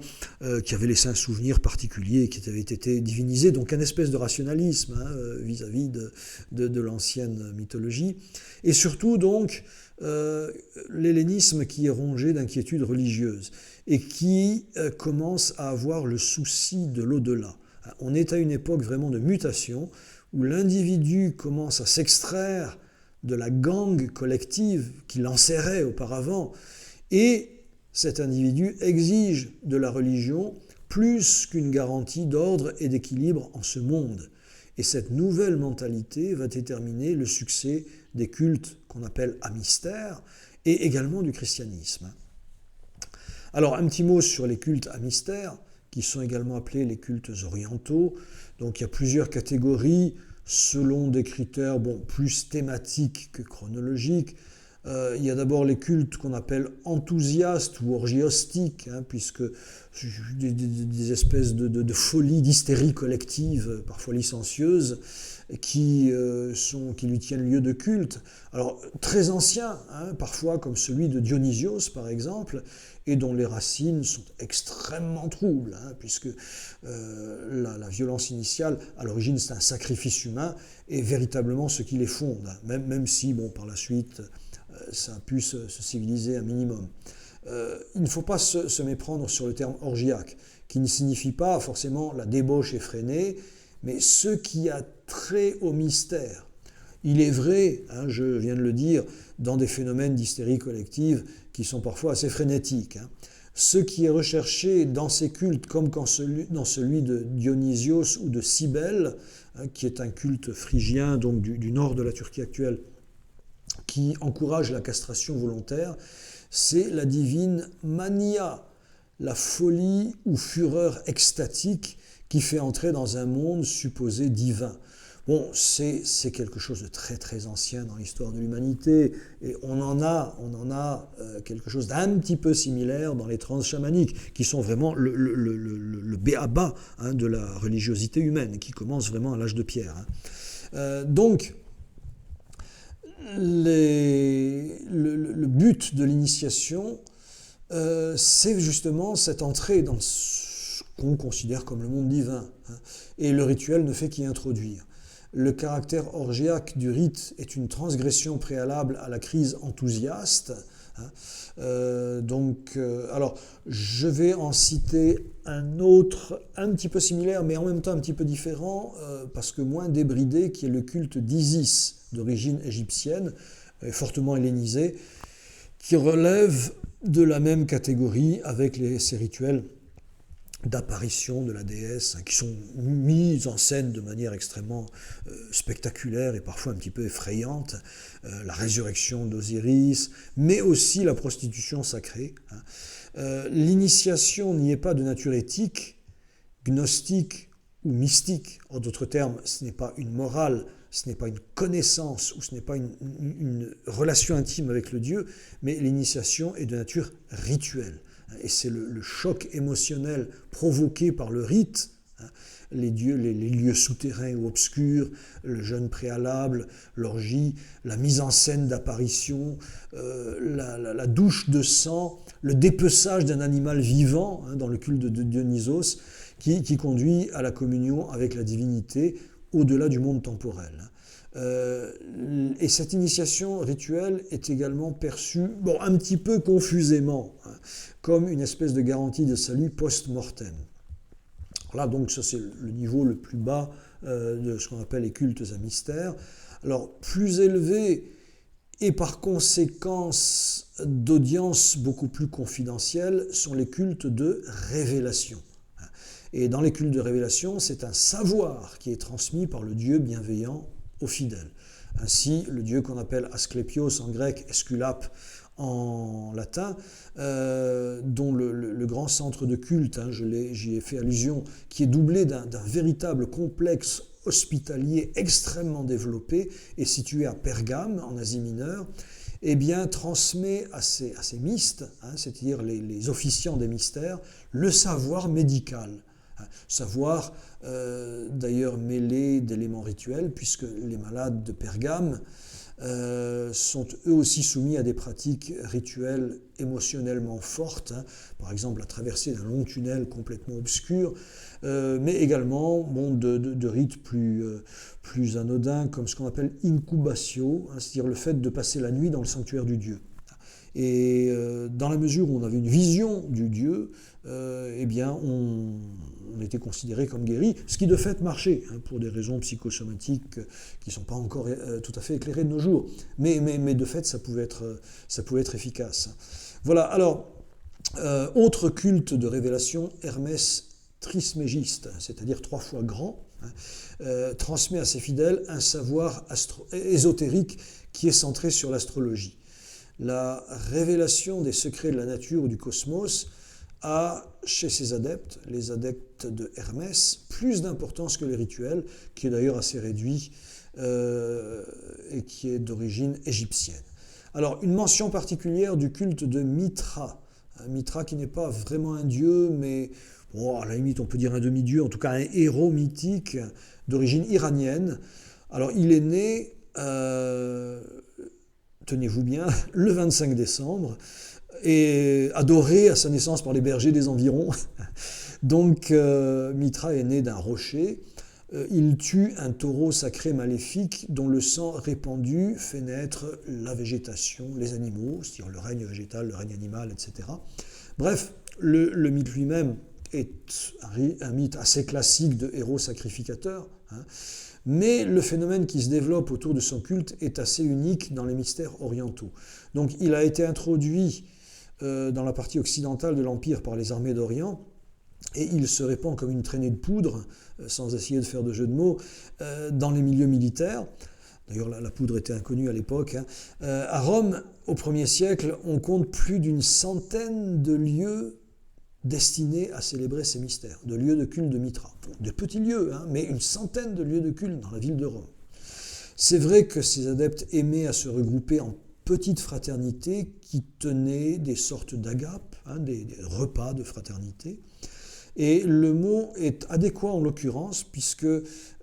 qui avaient laissé un souvenir particulier, qui avaient été divinisés, donc un espèce de rationalisme vis-à-vis de l'ancienne mythologie, et surtout donc l'hellénisme qui est rongé d'inquiétudes religieuses et qui commence à avoir le souci de l'au-delà. On est à une époque vraiment de mutation où l'individu commence à s'extraire de la gangue collective qui l'enserrait auparavant, et cet individu exige de la religion plus qu'une garantie d'ordre et d'équilibre en ce monde. Et cette nouvelle mentalité va déterminer le succès des cultes qu'on appelle à mystère et également du christianisme. Alors un petit mot sur les cultes à mystère, qui sont également appelés les cultes orientaux. Donc il y a plusieurs catégories selon des critères plus thématiques que chronologiques. Il y a d'abord les cultes qu'on appelle enthousiastes ou orgiostiques, puisque des espèces de folie, d'hystérie collective, parfois licencieuse, qui lui tiennent lieu de culte. Alors très anciens, parfois comme celui de Dionysios par exemple, et dont les racines sont extrêmement troubles, puisque la violence initiale, à l'origine, c'est un sacrifice humain, et véritablement ce qui les fonde, même si, par la suite, ça a pu se civiliser un minimum. Il ne faut pas se méprendre sur le terme orgiaque, qui ne signifie pas forcément la débauche effrénée, mais ce qui a trait au mystère. Il est vrai, je viens de le dire, dans des phénomènes d'hystérie collective qui sont parfois assez frénétiques. Ce qui est recherché dans ces cultes, comme dans celui de Dionysios ou de Cybèle, qui est un culte phrygien, donc du nord de la Turquie actuelle, qui encourage la castration volontaire, c'est la divine mania, la folie ou fureur extatique qui fait entrer dans un monde supposé divin. C'est quelque chose de très très ancien dans l'histoire de l'humanité, et on en a quelque chose d'un petit peu similaire dans les transes chamaniques, qui sont vraiment le b.a.-ba de la religiosité humaine, qui commence vraiment à l'âge de pierre. Donc, le but de l'initiation, c'est justement cette entrée dans ce qu'on considère comme le monde divin, et le rituel ne fait qu'y introduire. Le caractère orgiaque du rite est une transgression préalable à la crise enthousiaste. Alors, je vais en citer un autre, un petit peu similaire, mais en même temps un petit peu différent, parce que moins débridé, qui est le culte d'Isis, d'origine égyptienne, fortement hellénisé, qui relève de la même catégorie avec ces rituels d'apparitions de la déesse, qui sont mises en scène de manière extrêmement spectaculaire et parfois un petit peu effrayante, la résurrection d'Osiris, mais aussi la prostitution sacrée. L'initiation n'y est pas de nature éthique, gnostique ou mystique. En d'autres termes, ce n'est pas une morale, ce n'est pas une connaissance ou ce n'est pas une relation intime avec le Dieu, mais l'initiation est de nature rituelle. Et c'est le choc émotionnel provoqué par le rite, les lieux souterrains ou obscurs, le jeûne préalable, l'orgie, la mise en scène d'apparitions, la douche de sang, le dépeçage d'un animal vivant, dans le culte de Dionysos, qui conduit à la communion avec la divinité au-delà du monde temporel. Et cette initiation rituelle est également perçue, un petit peu confusément, comme une espèce de garantie de salut post-mortem. Là, donc, ça c'est le niveau le plus bas de ce qu'on appelle les cultes à mystère. Alors, plus élevé et par conséquence d'audience beaucoup plus confidentielle sont les cultes de révélation. Et dans les cultes de révélation, c'est un savoir qui est transmis par le Dieu bienveillant aux fidèles. Ainsi, le Dieu qu'on appelle Asclépios en grec, Esculape en latin, dont le grand centre de culte, j'y ai fait allusion, qui est doublé d'un véritable complexe hospitalier extrêmement développé et situé à Pergame, en Asie mineure, eh bien, transmet à ces mystes, c'est-à-dire les officiants des mystères, le savoir médical. Savoir d'ailleurs mêlé d'éléments rituels, puisque les malades de Pergame sont eux aussi soumis à des pratiques rituelles émotionnellement fortes, par exemple la traversée d'un long tunnel complètement obscur, mais également de rites plus anodins, comme ce qu'on appelle incubatio, c'est-à-dire le fait de passer la nuit dans le sanctuaire du Dieu. Et dans la mesure où on avait une vision du Dieu, eh bien on était considéré comme guéri, ce qui de fait marchait, pour des raisons psychosomatiques qui ne sont pas encore tout à fait éclairées de nos jours. Mais de fait, ça pouvait être efficace. Voilà, alors, autre culte de révélation, Hermès Trismégiste, c'est-à-dire 3 fois grand, transmet à ses fidèles un savoir ésotérique qui est centré sur l'astrologie. La révélation des secrets de la nature ou du cosmos a, chez ses adeptes, les adeptes de Hermès, plus d'importance que les rituels, qui est d'ailleurs assez réduit et qui est d'origine égyptienne. Alors, une mention particulière du culte de Mitra. Mitra qui n'est pas vraiment un dieu, mais à la limite on peut dire un demi-dieu, en tout cas un héros mythique d'origine iranienne. Alors, il est né, tenez-vous bien, le 25 décembre, et adoré à sa naissance par les bergers des environs. Donc Mitra est né d'un rocher. Il tue un taureau sacré maléfique dont le sang répandu fait naître la végétation, les animaux, c'est-à-dire le règne végétal, le règne animal, etc. Bref, le mythe lui-même est un mythe assez classique de héros sacrificateur, mais le phénomène qui se développe autour de son culte est assez unique dans les mystères orientaux. Donc il a été introduit dans la partie occidentale de l'Empire par les armées d'Orient, et il se répand comme une traînée de poudre, sans essayer de faire de jeu de mots, dans les milieux militaires. D'ailleurs, la poudre était inconnue à l'époque. À Rome, au 1er siècle, on compte plus d'une centaine de lieux destinés à célébrer ces mystères, de lieux de culte de Mitra. De petits lieux, mais une centaine de lieux de culte dans la ville de Rome. C'est vrai que ces adeptes aimaient à se regrouper en petites fraternités qui tenaient des sortes d'agapes, des repas de fraternité. Et le mot est adéquat en l'occurrence, puisque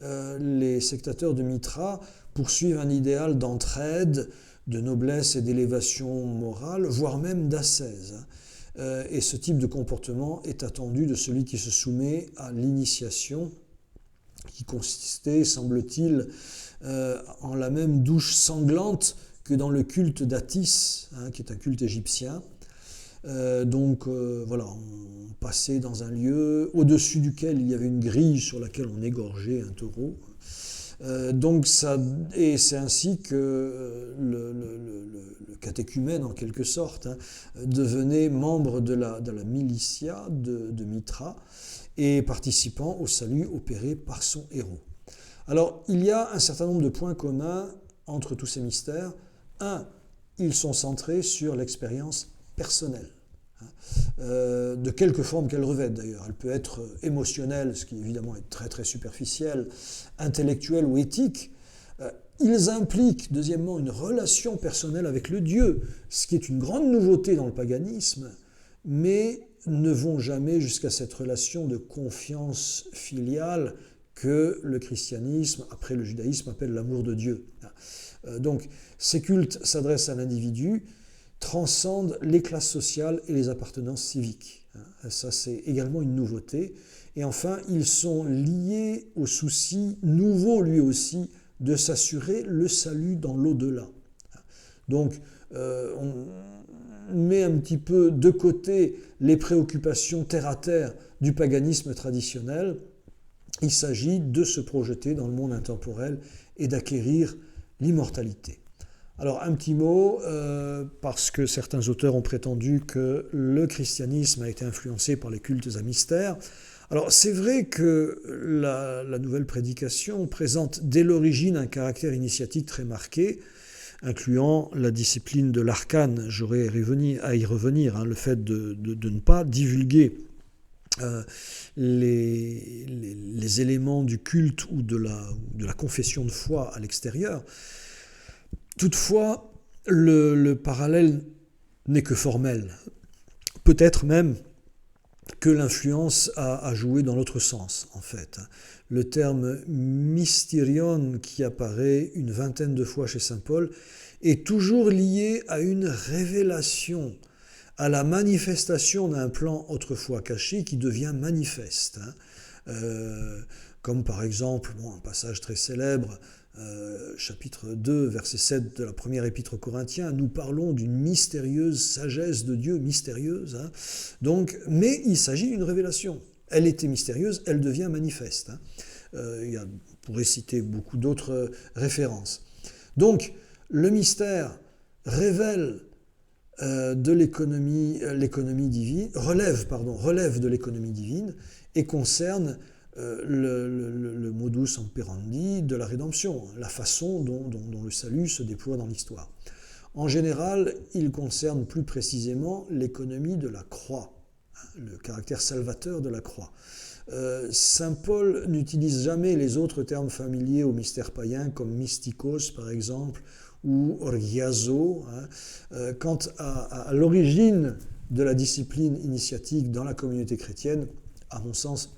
les sectateurs de Mitra poursuivent un idéal d'entraide, de noblesse et d'élévation morale, voire même d'ascèse. Et ce type de comportement est attendu de celui qui se soumet à l'initiation, qui consistait, semble-t-il, en la même douche sanglante que dans le culte d'Atis, qui est un culte égyptien. Voilà, on passait dans un lieu au-dessus duquel il y avait une grille sur laquelle on égorgeait un taureau. Et c'est ainsi que le catéchumènes en quelque sorte, devenaient membres de la militia de Mithra et participant au salut opéré par son héros. Alors, il y a un certain nombre de points communs entre tous ces mystères. Un, ils sont centrés sur l'expérience personnelle, de quelque forme qu'elle revête d'ailleurs. Elle peut être émotionnelle, ce qui évidemment est très très superficiel, intellectuelle ou éthique. Ils impliquent, deuxièmement, une relation personnelle avec le Dieu, ce qui est une grande nouveauté dans le paganisme, mais ne vont jamais jusqu'à cette relation de confiance filiale que le christianisme, après le judaïsme, appelle l'amour de Dieu. Donc, ces cultes s'adressent à l'individu, transcendent les classes sociales et les appartenances civiques. Ça, c'est également une nouveauté. Et enfin, ils sont liés au souci nouveau, lui aussi, de s'assurer le salut dans l'au-delà. Donc, on met un petit peu de côté les préoccupations terre-à-terre du paganisme traditionnel. Il s'agit de se projeter dans le monde intemporel et d'acquérir l'immortalité. Alors un petit mot, parce que certains auteurs ont prétendu que le christianisme a été influencé par les cultes à mystère. Alors c'est vrai que la nouvelle prédication présente dès l'origine un caractère initiatique très marqué, incluant la discipline de l'arcane, j'aurais à y revenir, le fait de ne pas divulguer les éléments du culte ou de la confession de foi à l'extérieur. Toutefois, le parallèle n'est que formel. Peut-être même que l'influence a joué dans l'autre sens, en fait. Le terme mysterion, qui apparaît une vingtaine de fois chez saint Paul, est toujours lié à une révélation, à la manifestation d'un plan autrefois caché qui devient manifeste. Comme par exemple, un passage très célèbre, chapitre 2, verset 7 de la première épître aux Corinthiens, nous parlons d'une mystérieuse sagesse de Dieu, mystérieuse. Donc, mais il s'agit d'une révélation. Elle était mystérieuse, elle devient manifeste. On pourrait citer beaucoup d'autres références. Donc, le mystère révèle de l'économie divine, relève de l'économie divine et concerne le modus operandi de la rédemption, la façon dont le salut se déploie dans l'histoire. En général, il concerne plus précisément l'économie de la croix, le caractère salvateur de la croix. Saint Paul n'utilise jamais les autres termes familiers au mystère païen, comme mystikos par exemple, ou orgiazo. Quant à l'origine de la discipline initiatique dans la communauté chrétienne, à mon sens,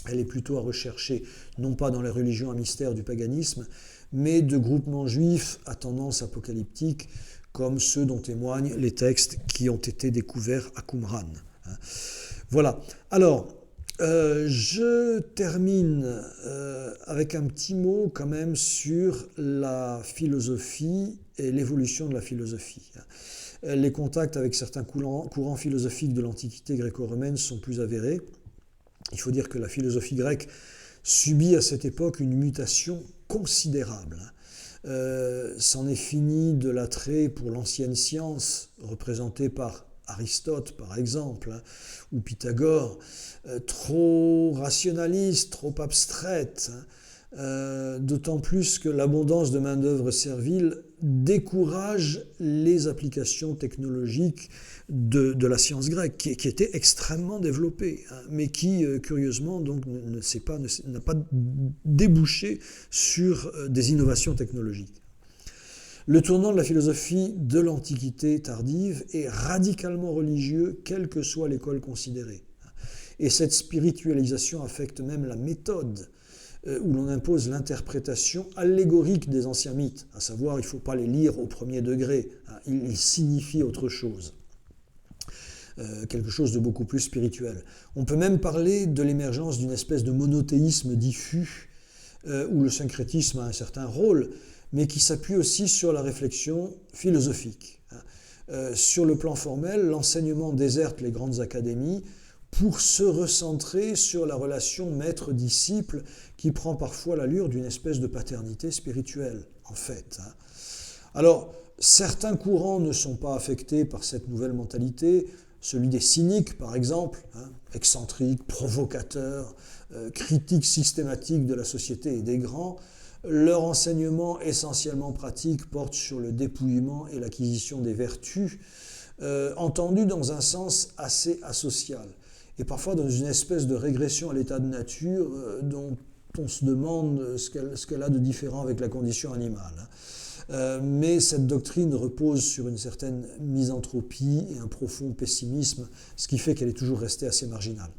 elle est plutôt à rechercher, non pas dans les religions à mystère du paganisme, mais de groupements juifs à tendance apocalyptique, comme ceux dont témoignent les textes qui ont été découverts à Qumran. Voilà. Alors, je termine avec un petit mot quand même sur la philosophie et l'évolution de la philosophie. Les contacts avec certains courants philosophiques de l'Antiquité gréco-romaine sont plus avérés. Il faut dire que la philosophie grecque subit à cette époque une mutation considérable. C'en est fini de l'attrait pour l'ancienne science, représentée par Aristote par exemple, ou Pythagore, trop rationaliste, trop abstraite, d'autant plus que l'abondance de main-d'œuvre servile décourage les applications technologiques de la science grecque, qui était extrêmement développée, mais qui, curieusement, donc, n'a pas débouché sur des innovations technologiques. Le tournant de la philosophie de l'Antiquité tardive est radicalement religieux, quelle que soit l'école considérée. Et cette spiritualisation affecte même la méthode, où l'on impose l'interprétation allégorique des anciens mythes, à savoir il ne faut pas les lire au premier degré, ils signifient autre chose, quelque chose de beaucoup plus spirituel. On peut même parler de l'émergence d'une espèce de monothéisme diffus, où le syncrétisme a un certain rôle, mais qui s'appuie aussi sur la réflexion philosophique. Sur le plan formel, l'enseignement déserte les grandes académies pour se recentrer sur la relation maître-disciple qui prend parfois l'allure d'une espèce de paternité spirituelle, en fait. Alors, certains courants ne sont pas affectés par cette nouvelle mentalité, celui des cyniques par exemple, hein, excentriques, provocateurs, critiques systématiques de la société et des grands. Leur enseignement essentiellement pratique porte sur le dépouillement et l'acquisition des vertus, entendu dans un sens assez asocial, et parfois dans une espèce de régression à l'état de nature dont on se demande ce qu'elle a de différent avec la condition animale. Mais cette doctrine repose sur une certaine misanthropie et un profond pessimisme, ce qui fait qu'elle est toujours restée assez marginale.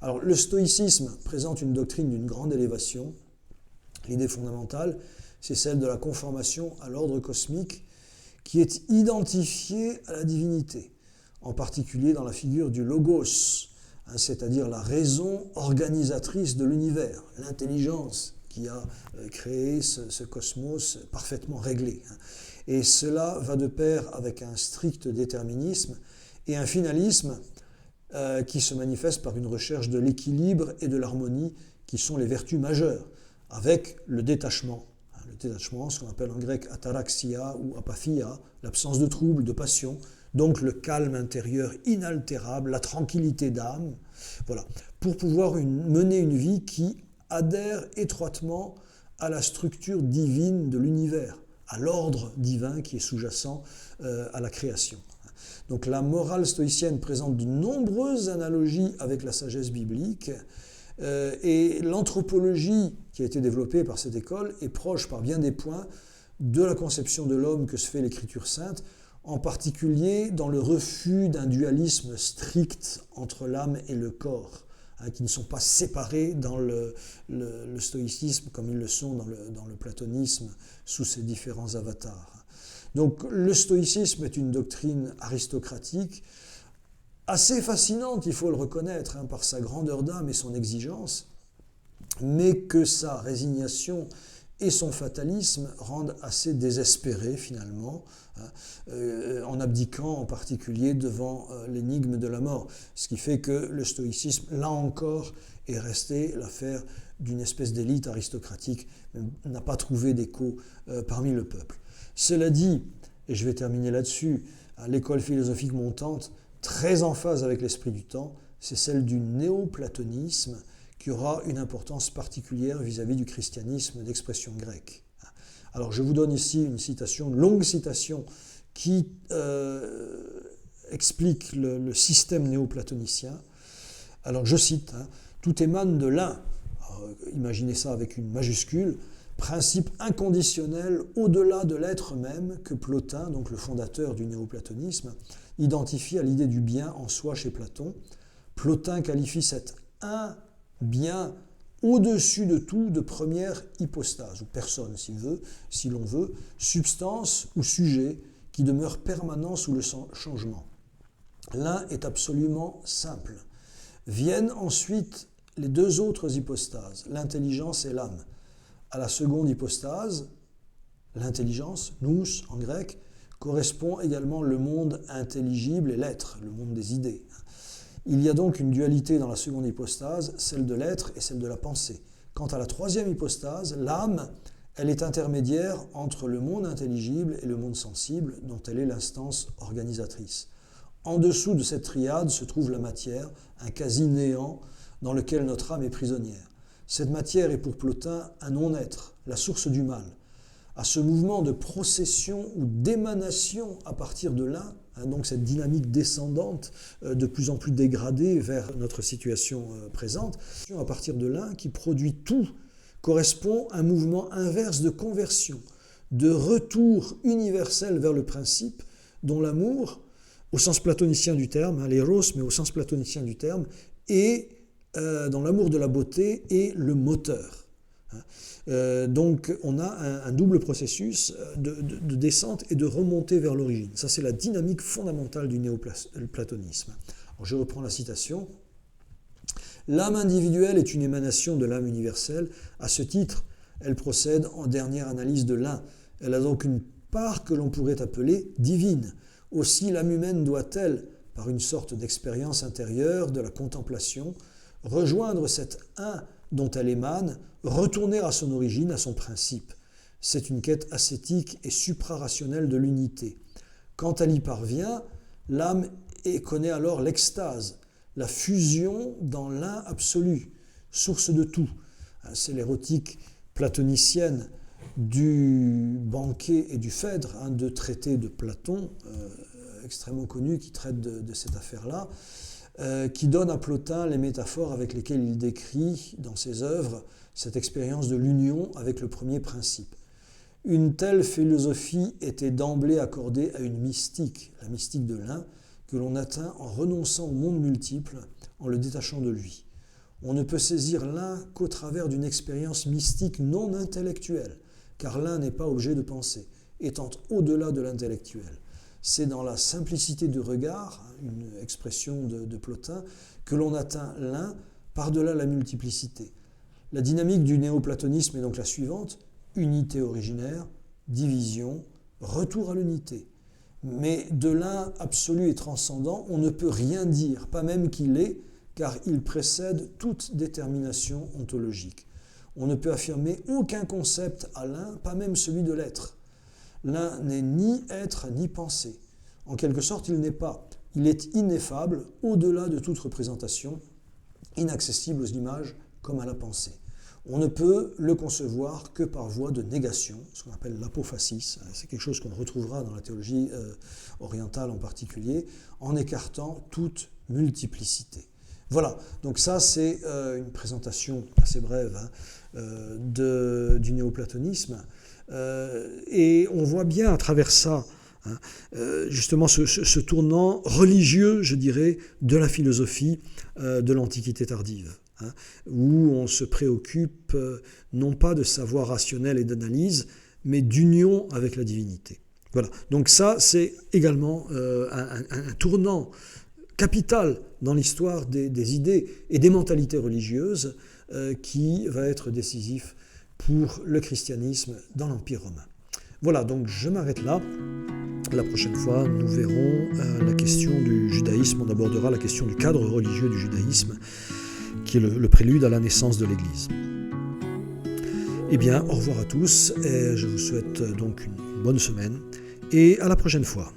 Alors, le stoïcisme présente une doctrine d'une grande élévation. L'idée fondamentale, c'est celle de la conformation à l'ordre cosmique qui est identifiée à la divinité, en particulier dans la figure du logos, hein, c'est-à-dire la raison organisatrice de l'univers, l'intelligence qui a créé ce cosmos parfaitement réglé. Et cela va de pair avec un strict déterminisme et un finalisme qui se manifeste par une recherche de l'équilibre et de l'harmonie qui sont les vertus majeures, avec le détachement. Le détachement, ce qu'on appelle en grec ataraxia ou apathia, l'absence de trouble, de passion, donc le calme intérieur inaltérable, la tranquillité d'âme, voilà, pour pouvoir mener une vie qui adhère étroitement à la structure divine de l'univers, à l'ordre divin qui est sous-jacent à la création. Donc la morale stoïcienne présente de nombreuses analogies avec la sagesse biblique, et l'anthropologie qui a été développée par cette école est proche par bien des points de la conception de l'homme que se fait l'Écriture sainte, en particulier dans le refus d'un dualisme strict entre l'âme et le corps, hein, qui ne sont pas séparés dans le stoïcisme comme ils le sont dans le platonisme sous ses différents avatars. Donc le stoïcisme est une doctrine aristocratique, assez fascinante, il faut le reconnaître, hein, par sa grandeur d'âme et son exigence, mais que sa résignation et son fatalisme rendent assez désespéré finalement, hein, en abdiquant en particulier devant l'énigme de la mort. Ce qui fait que le stoïcisme, là encore, est resté l'affaire d'une espèce d'élite aristocratique, mais n'a pas trouvé d'écho parmi le peuple. Cela dit, et je vais terminer là-dessus, l'école philosophique montante, très en phase avec l'esprit du temps, c'est celle du néoplatonisme, qui aura une importance particulière vis-à-vis du christianisme d'expression grecque. Alors je vous donne ici une citation, une longue citation, qui explique le système néoplatonicien. Alors je cite, hein, « Tout émane de l'un », imaginez ça avec une majuscule, principe inconditionnel au-delà de l'être même que Plotin, donc le fondateur du néoplatonisme, identifie à l'idée du bien en soi chez Platon. Plotin qualifie cet un bien au-dessus de tout de première hypostase, ou personne si l'on veut, substance ou sujet qui demeure permanent sous le changement. L'un est absolument simple. Viennent ensuite les deux autres hypostases, l'intelligence et l'âme. À la seconde hypostase, l'intelligence, nous en grec, correspond également le monde intelligible et l'être, le monde des idées. Il y a donc une dualité dans la seconde hypostase, celle de l'être et celle de la pensée. Quant à la troisième hypostase, l'âme, elle est intermédiaire entre le monde intelligible et le monde sensible, dont elle est l'instance organisatrice. En dessous de cette triade se trouve la matière, un quasi-néant dans lequel notre âme est prisonnière. Cette matière est pour Plotin un non-être, la source du mal. À ce mouvement de procession ou d'émanation à partir de l'un, hein, donc cette dynamique descendante de plus en plus dégradée vers notre situation présente, à partir de l'un qui produit tout, correspond à un mouvement inverse de conversion, de retour universel vers le principe dont l'amour, au sens platonicien du terme, hein, l'éros, mais au sens platonicien du terme, est dans l'amour de la beauté est le moteur. Donc on a un double processus de descente et de remontée vers l'origine. Ça, c'est la dynamique fondamentale du néoplatonisme. Alors, je reprends la citation. L'âme individuelle est une émanation de l'âme universelle. À ce titre, elle procède en dernière analyse de l'un. Elle a donc une part que l'on pourrait appeler divine. Aussi, l'âme humaine doit-elle, par une sorte d'expérience intérieure de la contemplation, rejoindre cet un dont elle émane, retourner à son origine, à son principe. c'est une quête ascétique et suprarationnelle de l'unité. Quand elle y parvient, l'âme connaît alors l'extase, la fusion dans l'un absolu, source de tout. C'est l'érotique platonicienne du banquet et du Phèdre, deux traités de Platon, extrêmement connus, qui traitent de cette affaire-là, qui donne à Plotin les métaphores avec lesquelles il décrit dans ses œuvres cette expérience de l'union avec le premier principe. Une telle philosophie était d'emblée accordée à une mystique, la mystique de l'un, que l'on atteint en renonçant au monde multiple, en le détachant de lui. On ne peut saisir l'un qu'au travers d'une expérience mystique non intellectuelle, car l'un n'est pas objet de pensée, étant au-delà de l'intellectuel. C'est dans la simplicité du regard, une expression de Plotin, que l'on atteint l'un par-delà la multiplicité. La dynamique du néoplatonisme est donc la suivante: unité originaire, division, retour à l'unité. Mais de l'un absolu et transcendant, on ne peut rien dire, pas même qu'il est, car il précède toute détermination ontologique. On ne peut affirmer aucun concept à l'un, pas même celui de l'être. L'un n'est ni être ni pensée. En quelque sorte, il n'est pas. Il est ineffable, au-delà de toute représentation, inaccessible aux images comme à la pensée. On ne peut le concevoir que par voie de négation, ce qu'on appelle l'apophasis. C'est quelque chose qu'on retrouvera dans la théologie orientale en particulier, en écartant toute multiplicité. Voilà, donc ça c'est une présentation assez brève du néoplatonisme. Et on voit bien à travers ça, justement ce tournant religieux, je dirais, de la philosophie de l'Antiquité tardive, où on se préoccupe non pas de savoir rationnel et d'analyse, mais d'union avec la divinité. Voilà, donc ça c'est également un tournant capital dans l'histoire des idées et des mentalités religieuses qui va être décisif pour le christianisme dans l'Empire romain. Voilà, donc je m'arrête là. La prochaine fois, nous verrons la question du judaïsme. On abordera la question du cadre religieux du judaïsme, qui est le prélude à la naissance de l'Église. Eh bien, au revoir à tous, et je vous souhaite donc une bonne semaine, et à la prochaine fois.